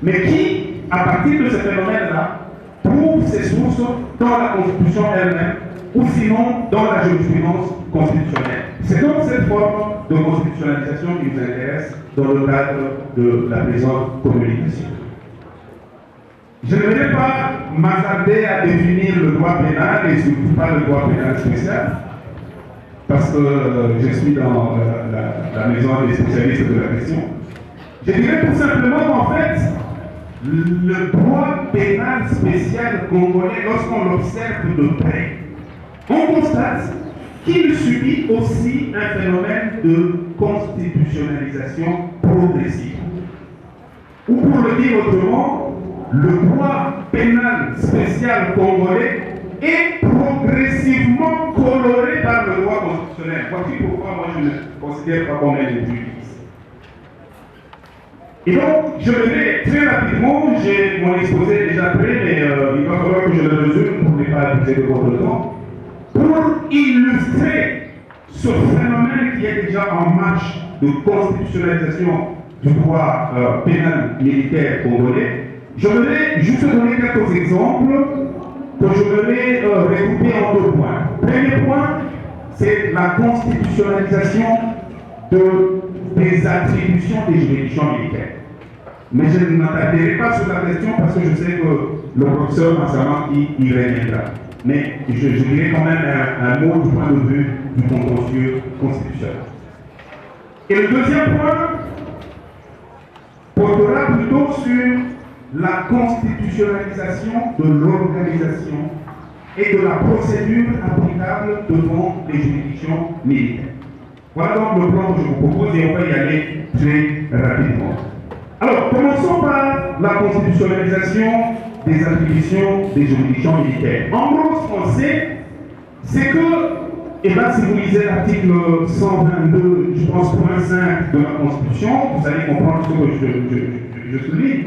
mais qui, à partir de ce phénomène-là, trouve ses sources dans la Constitution elle-même, ou sinon dans la jurisprudence constitutionnelle. C'est donc cette forme de constitutionnalisation qui nous intéresse dans le cadre de la présente communication. Je ne vais pas m'attarder à définir le droit pénal et surtout pas le droit pénal spécial, parce que je suis dans la maison des spécialistes de la question. Je dirais tout simplement qu'en fait, le droit pénal spécial congolais, lorsqu'on l'observe de près, on constate qu'il subit aussi un phénomène de constitutionnalisation progressive. Ou pour le dire autrement, le droit pénal spécial congolais est progressivement coloré par le droit constitutionnel. Voici pourquoi moi je ne considère pas comme un injustice. Et donc, je vais très rapidement, j'ai mon exposé déjà prêt, mais il va falloir que je le résume pour ne pas abuser de votre temps, pour illustrer ce phénomène qui est déjà en marche de constitutionnalisation du droit pénal militaire congolais. Je vais juste donner quelques exemples que je vais regrouper en deux points. Premier point, c'est la constitutionnalisation des attributions des juridictions militaires. Mais je ne m'attarderai pas sur la question parce que je sais que le professeur Massama y reviendra. Mais je dirais quand même un mot du point de vue du contentieux constitutionnel. Et le deuxième point portera plutôt sur la constitutionnalisation de l'organisation et de la procédure applicable devant les juridictions militaires. Voilà donc le plan que je vous propose et on va y aller très rapidement. Alors, commençons par la constitutionnalisation des attributions des juridictions militaires. En gros, ce qu'on sait, c'est que, et là, si vous lisez l'article 122, je pense, point 5 de la Constitution, vous allez comprendre ce que je souligne,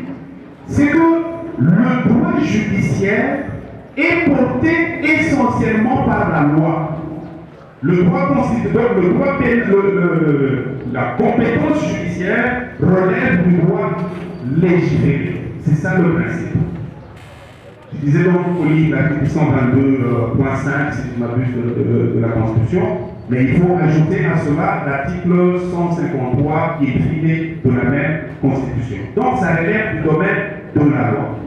c'est que le droit judiciaire est porté essentiellement par la loi. Le droit constitutionnel, le droit la compétence judiciaire relève du droit légiféré. C'est ça le principe. Je disais donc au livre l'article 122.5, si je m'abuse de la Constitution, mais il faut ajouter à cela l'article 153 qui est privé de la même Constitution. Donc ça relève du domaine de la loi.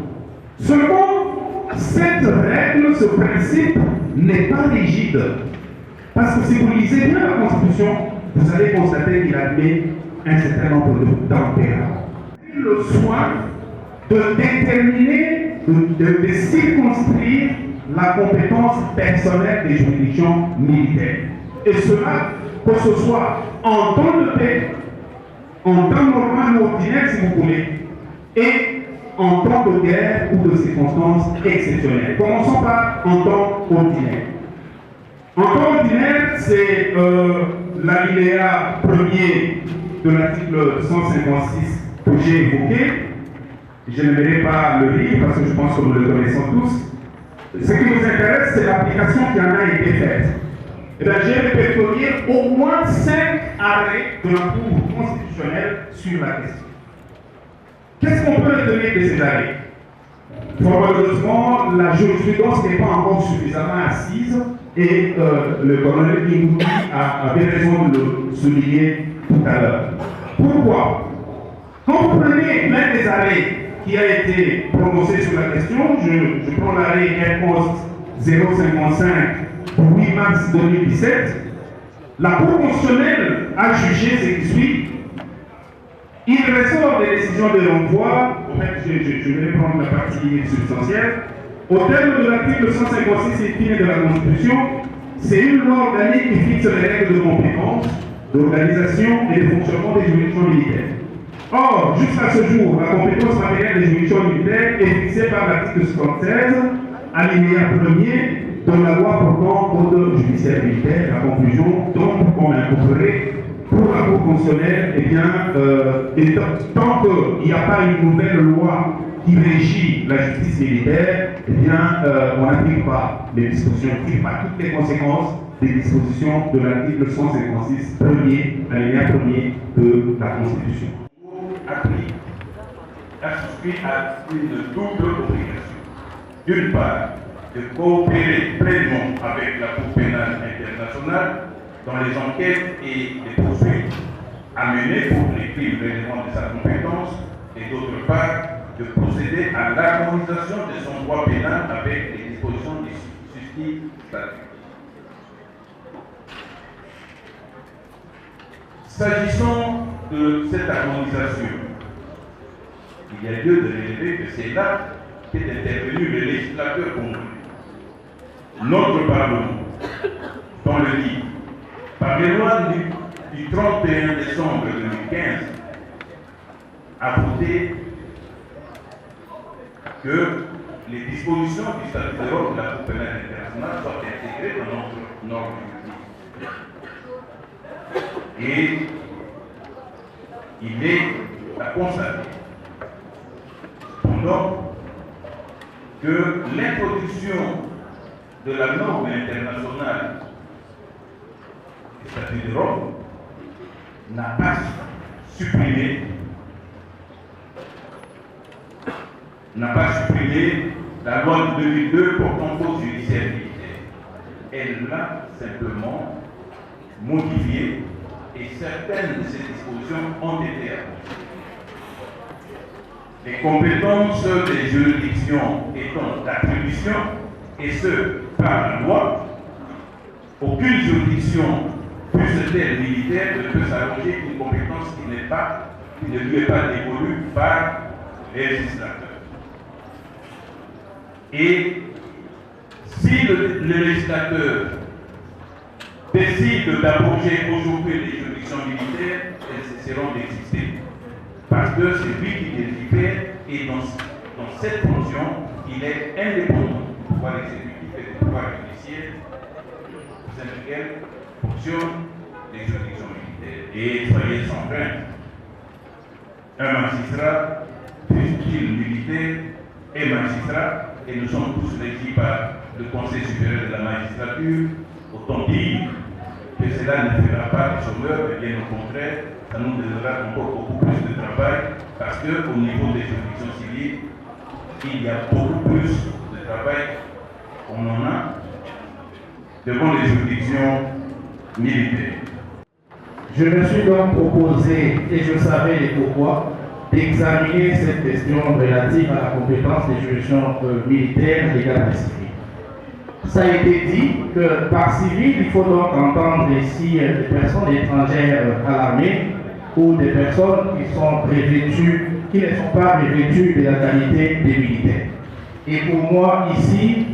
Seulement, cette règle, ce principe n'est pas rigide. Parce que si vous lisez bien la Constitution, vous allez constater qu'il admet un certain nombre d'empéras. Le soin de déterminer, de circonscrire la compétence personnelle des juridictions militaires. Et cela, que ce soit en temps de paix, en temps normal ou ordinaire si vous voulez, et en temps de guerre ou de circonstances exceptionnelles. Commençons par en temps ordinaire. En temps ordinaire, c'est l'alinéa premier de l'article 156 que j'ai évoqué. Je ne vais pas le lire parce que je pense que nous le connaissons tous. Ce qui nous intéresse, c'est l'application qui en a été faite. Et bien, j'ai répertorié au moins 5 arrêts de la Cour constitutionnelle sur la question. Qu'est-ce qu'on peut retenir de ces arrêts? Fort heureusement, la jurisprudence n'est pas encore suffisamment assise et le colonel Kingoudi avait raison de le souligner tout à l'heure. Pourquoi? Quand vous prenez l'un des arrêts qui a été prononcé sur la question, je prends l'arrêt Airpost 055 du 8 mars 2017, la Cour constitutionnelle a jugé ce qui suit. Il ressort des décisions de renvoi, en fait, je vais prendre la partie substantielle. Au terme de l'article 156 et de la Constitution, c'est une loi organique qui fixe les règles de compétence, d'organisation et de fonctionnement des juridictions militaires. Or, jusqu'à ce jour, la compétence matérielle des juridictions militaires est fixée par l'article 76, alinéa 1er de la loi portant code judiciaire militaire. La conclusion tombe comme incorporée pour la Cour constitutionnelle, eh bien, tant qu'il n'y a pas une nouvelle loi qui régit la justice militaire, eh bien, on n'applique pas les dispositions, on n'applique pas toutes les conséquences des dispositions de l'article 156 premier, alinéa 1er de la Constitution. A souscrit à une double obligation. D'une part, de coopérer pleinement avec la Cour pénale internationale dans les enquêtes et les poursuites à mener pour les crimes relevant de sa compétence et d'autre part de procéder à l'harmonisation de son droit pénal avec les dispositions du susdit statut. S'agissant de cette harmonisation, il y a lieu de relever que c'est là qu'est intervenu le législateur congolais. Notre Parlement, dans le livre, par les lois du 31 décembre 2015, a voté que les dispositions du statut de l'ordre de la Cour pénale internationale soient intégrées dans notre norme juridique. Et il est à constater, cependant, que l'introduction de la norme internationale du statut de Rome n'a pas supprimé la loi de 2002 portant cause judiciaire militaire. Elle l'a simplement modifiée et certaines de ces dispositions ont été appliquées. Les compétences des juridictions étant d'attribution, et ce, par la loi, aucune juridiction, fût-elle militaire, ne peut s'arroger une compétence qui ne lui est pas dévolue par les législateurs. Et si le législateur décide d'abroger aujourd'hui les juridictions militaires, elles cesseront d'exister. Parce que c'est lui qui légifère et dans cette fonction, il est indépendant du pouvoir exécutif et du pouvoir judiciaire, au sein duquel fonctionnent les juridictions militaires. Et soyez sans crainte, un magistrat, fût-il militaire, est magistrat, et nous sommes tous régis par le Conseil supérieur de la magistrature. Autant dire que cela ne fera pas des chômeurs, mais bien au contraire, ça nous donnera encore beaucoup plus de travail, parce qu'au niveau des juridictions civiles, il y a beaucoup plus de travail qu'on en a devant les juridictions militaires. Je me suis donc proposé, et je savais les pourquoi, d'examiner cette question relative à la compétence des juridictions militaires, légales et civiles. Ça a été dit que par civil, il faut donc entendre ici des personnes étrangères à l'armée ou des personnes qui sont revêtues, qui ne sont pas revêtues de la qualité des militaires. Et pour moi, ici,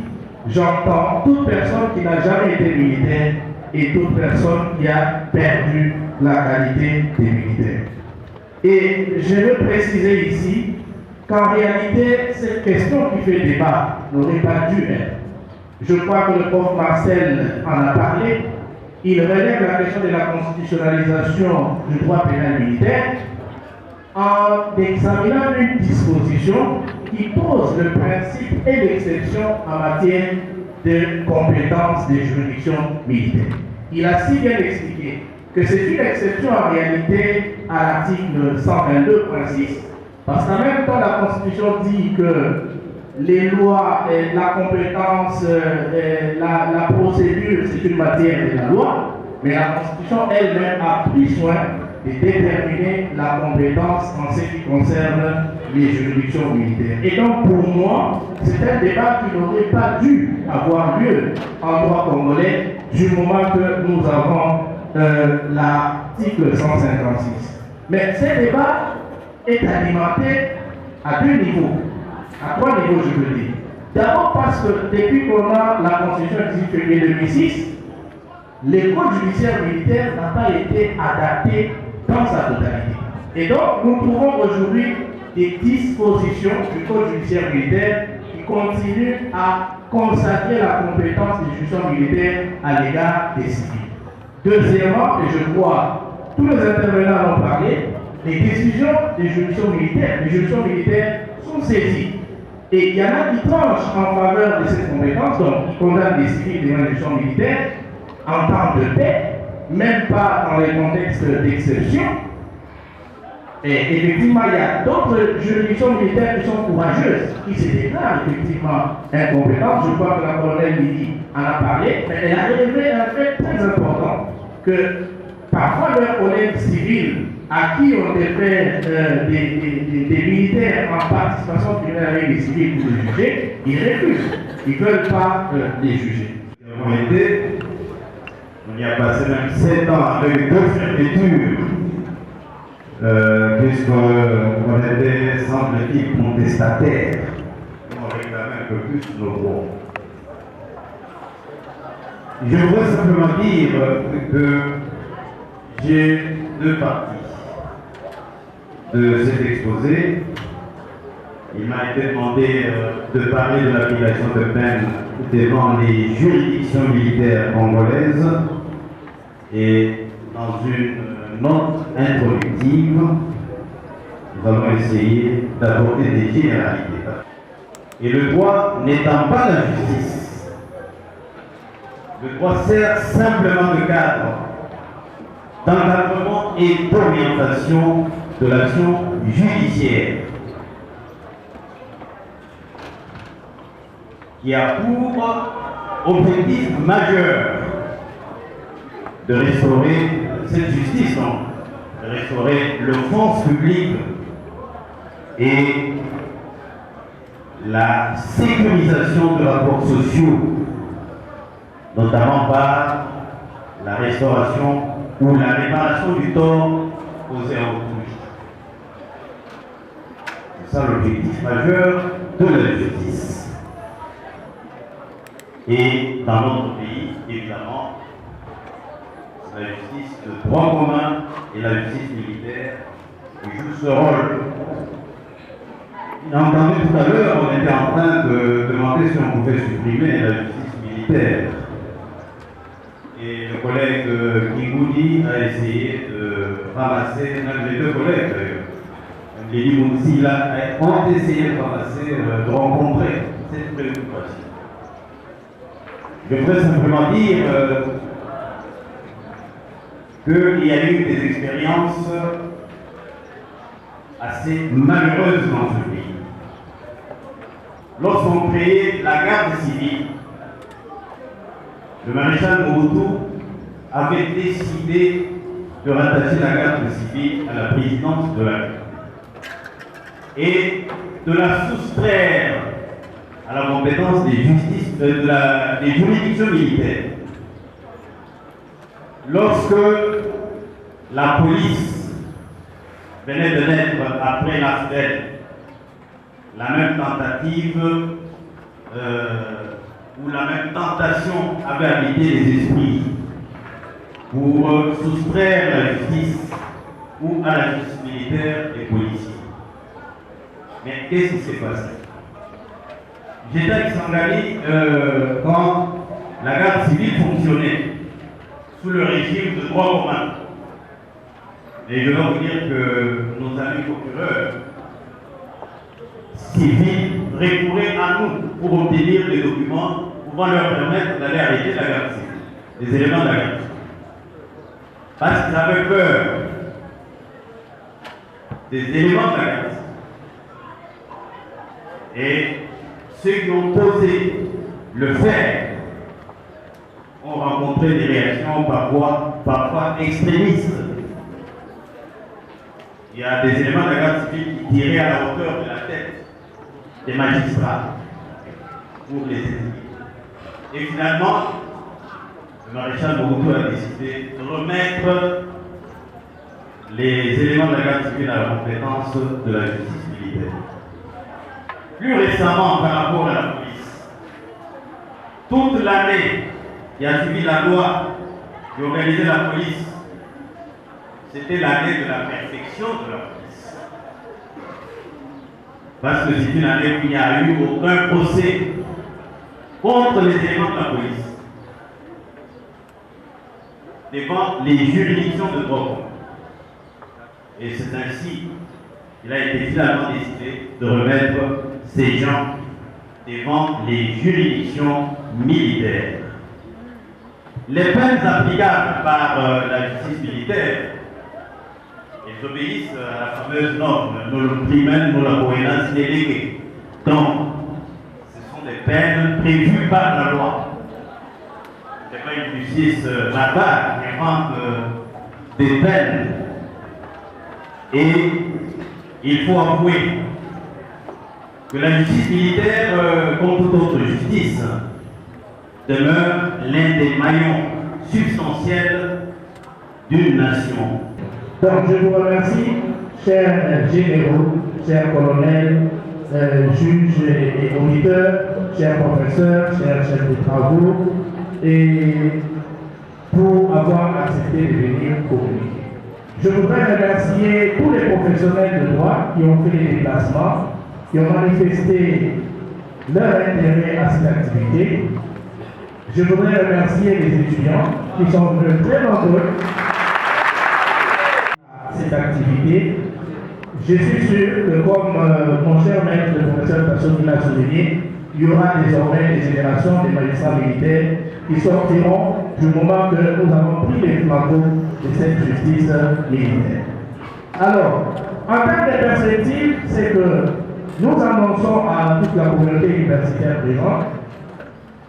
j'entends toute personne qui n'a jamais été militaire et toute personne qui a perdu la qualité des militaires. Et je veux préciser ici qu'en réalité, cette question qui fait débat n'aurait pas dû être. Je crois que le prof Marcel en a parlé. Il relève la question de la constitutionnalisation du droit pénal militaire en examinant une disposition qui pose le principe et l'exception en matière de compétences des juridictions militaires. Il a si bien expliqué que c'est une exception en réalité à l'article 122.6, parce qu'en même temps la Constitution dit que les lois, la compétence, la procédure, c'est une matière de la loi, mais la Constitution elle-même a pris soin de déterminer la compétence en ce qui concerne les juridictions militaires. Et donc pour moi, c'est un débat qui n'aurait pas dû avoir lieu en droit congolais du moment que nous avons l'article 156. Mais ce débat est alimenté à deux niveaux. À trois niveaux, je veux dire. D'abord parce que depuis qu'on a la Constitution du 10 février 2006, le code judiciaire militaire n'a pas été adapté dans sa totalité. Et donc, nous trouvons aujourd'hui des dispositions du code judiciaire militaire qui continuent à consacrer la compétence des juridictions militaires à l'égard des civils. Deuxièmement, et je crois, tous les intervenants ont parlé, les décisions des juridictions militaires. Les juridictions militaires sont saisies. Et il y en a qui tranchent en faveur de cette compétence, donc qui condamnent les civils devant les juridictions militaires en temps de paix, même pas dans les contextes d'exception. Et effectivement, il y a d'autres juridictions militaires qui sont courageuses, qui se déclarent effectivement incompétentes. Je crois que la colonelle Lydie en a parlé, mais elle a relevé un fait très important. que parfois leurs collègues civils à qui ont été faits des militaires en participation criminelle avec les civils pour les juger, ils refusent. Ils ne veulent pas les juger. On y a passé même 7 ans avec 2 fermetures, puisqu'on était, semble-t-il, contestataires. On réclamait un peu plus nos droits. Je voudrais simplement dire que j'ai 2 parties de cet exposé. Il m'a été demandé de parler de l'application de peine devant les juridictions militaires congolaises et dans une note introductive, nous allons essayer d'apporter des généralités. Et le droit n'étant pas la justice, le droit sert simplement de cadre d'encadrement et d'orientation de l'action judiciaire, qui a pour objectif majeur de restaurer cette justice, de restaurer le fonds public et la sécurisation de rapports sociaux, notamment par la restauration ou la réparation du tort causé à autrui. C'est ça l'objectif majeur de la justice. Et dans notre pays, évidemment, la justice de droit commun et la justice militaire qui jouent ce rôle. On a entendu tout à l'heure, on était en train de demander si on pouvait supprimer la justice militaire. Et le collègue Kingoudi a essayé de ramasser, même les 2 collègues d'ailleurs, Lili Mounsi ont essayé de ramasser, de rencontrer cette préoccupation. Je voudrais simplement dire qu'il y a eu des expériences assez malheureuses dans ce pays. Lorsqu'on créait la garde civile, le maréchal Mobutu avait décidé de rattacher la garde civile à la présidence de la République et de la soustraire à la compétence des des juridictions militaires. Lorsque la police venait de naître après l'Astel, la même tentative ou la même tentation avait habité les esprits pour soustraire la justice ou à la justice militaire et policiers. Mais qu'est-ce qui s'est passé? J'étais à Kisangani quand la garde civile fonctionnait sous le régime de droit commun. Et je dois vous dire que nos amis procureurs civils recouraient à nous pour obtenir des documents pouvant leur permettre d'aller arrêter la garde civile, des éléments de la garde civile. Parce qu'ils avaient peur des éléments de la garde civile. Et ceux qui ont posé le fait ont rencontré des réactions parfois extrémistes. Il y a des éléments de la garde civile qui tiraient à la hauteur de la tête des magistrats pour les éliminer. Et finalement, le maréchal Mobutu a décidé de remettre les éléments de la garde civile à la compétence de la justice militaire. Plus récemment, par rapport à la police, toute l'année qui a suivi la loi qui organisait la police, c'était l'année de la perfection de la police. Parce que c'est une année où il n'y a eu aucun procès contre les éléments de la police devant les juridictions de droit commun. Et c'est ainsi qu'il a été finalement décidé de remettre ces gens devant les juridictions militaires. Les peines applicables par la justice militaire, elles obéissent à la fameuse norme non crimen non laborenam déléguée. Donc, ce sont des peines prévues par la loi. Ce n'est pas une justice barbare, frappe des peines. Et il faut avouer que la justice militaire, comme toute autre justice, demeure l'un des maillons substantiels d'une nation. Donc je vous remercie, chers généraux, chers colonels, juges et auditeurs, chers professeurs, chers chefs de travaux, et pour avoir accepté de venir communiquer. Je voudrais remercier tous les professionnels de droit qui ont fait les déplacements, qui ont manifesté leur intérêt à cette activité. Je voudrais remercier les étudiants qui sont venus très nombreux à cette activité. Je suis sûr que, comme mon cher maître, le professeur Tassoumi l'a souligné, il y aura désormais des générations de magistrats militaires qui sortiront du moment que nous avons pris les flambeaux de cette justice militaire. Alors, en termes de perspective, c'est que nous annonçons à toute la communauté universitaire présente,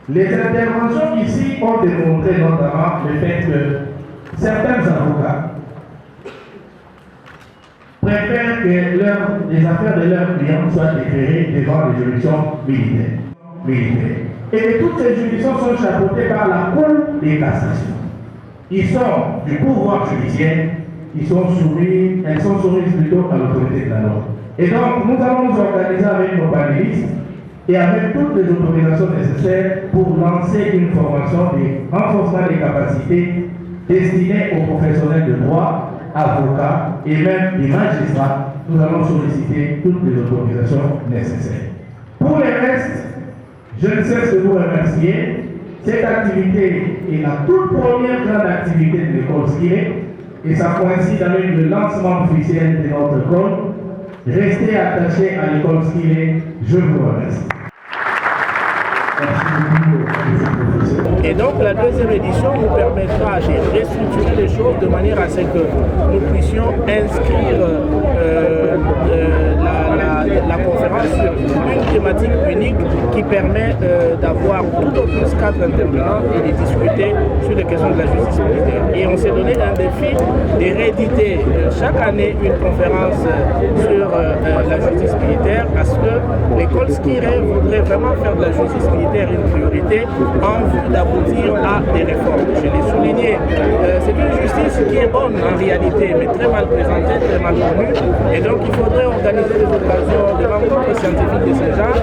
les interventions ici ont démontré notamment le fait que certains avocats préfèrent que les affaires de leurs clients soient déférées devant les juridictions militaires. Et que toutes ces juridictions sont chapeautées par la Cour des cassations. Ils sont du pouvoir judiciaire, elles sont soumises plutôt à l'autorité de la loi. Et donc, nous allons nous organiser avec nos panélistes et avec toutes les autorisations nécessaires pour lancer une formation de renforcement des capacités destinée aux professionnels de droit, avocats et même des magistrats. Nous allons solliciter toutes les autorisations nécessaires. Pour le reste, je ne cesse de vous remercier. Cette activité est la toute première grande activité de l'école Skiré et ça coïncide avec le lancement officiel de notre école. Restez attachés à l'école Skiré. Je vous remercie. Et donc la deuxième édition nous permettra de restructurer les choses de manière à ce que nous puissions inscrire la conférence sur une thématique unique qui permet d'avoir tout au plus 4 intervenants et de discuter sur les questions de la justice militaire. Et on s'est donné un défi de rééditer chaque année une conférence sur la justice militaire parce que l'école Skiré voudrait vraiment faire de la justice militaire une priorité en vue d'aboutir à des réformes. Je l'ai souligné, c'est une justice qui est bonne en réalité, mais très mal présentée, très mal connue. Et donc il faudrait organiser des occasions de rencontres scientifiques de ce genre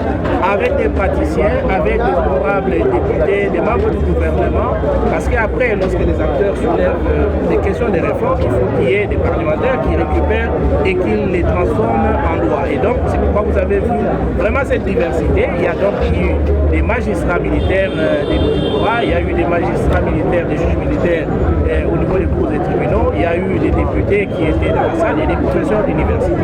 avec des praticiens, avec des honorables députés, des membres du gouvernement, parce qu'après, lorsque les acteurs soulèvent des questions de réforme, il faut qu'il y ait des parlementaires qui récupèrent et qui les transforment en loi. Et donc c'est pourquoi vous avez vu vraiment cette diversité. Il y a donc eu des magistrats militaires des auditorat, il y a eu des magistrats militaires, des juges militaires au niveau des cours des tribunaux, il y a eu des députés qui étaient dans la salle et des professeurs d'université.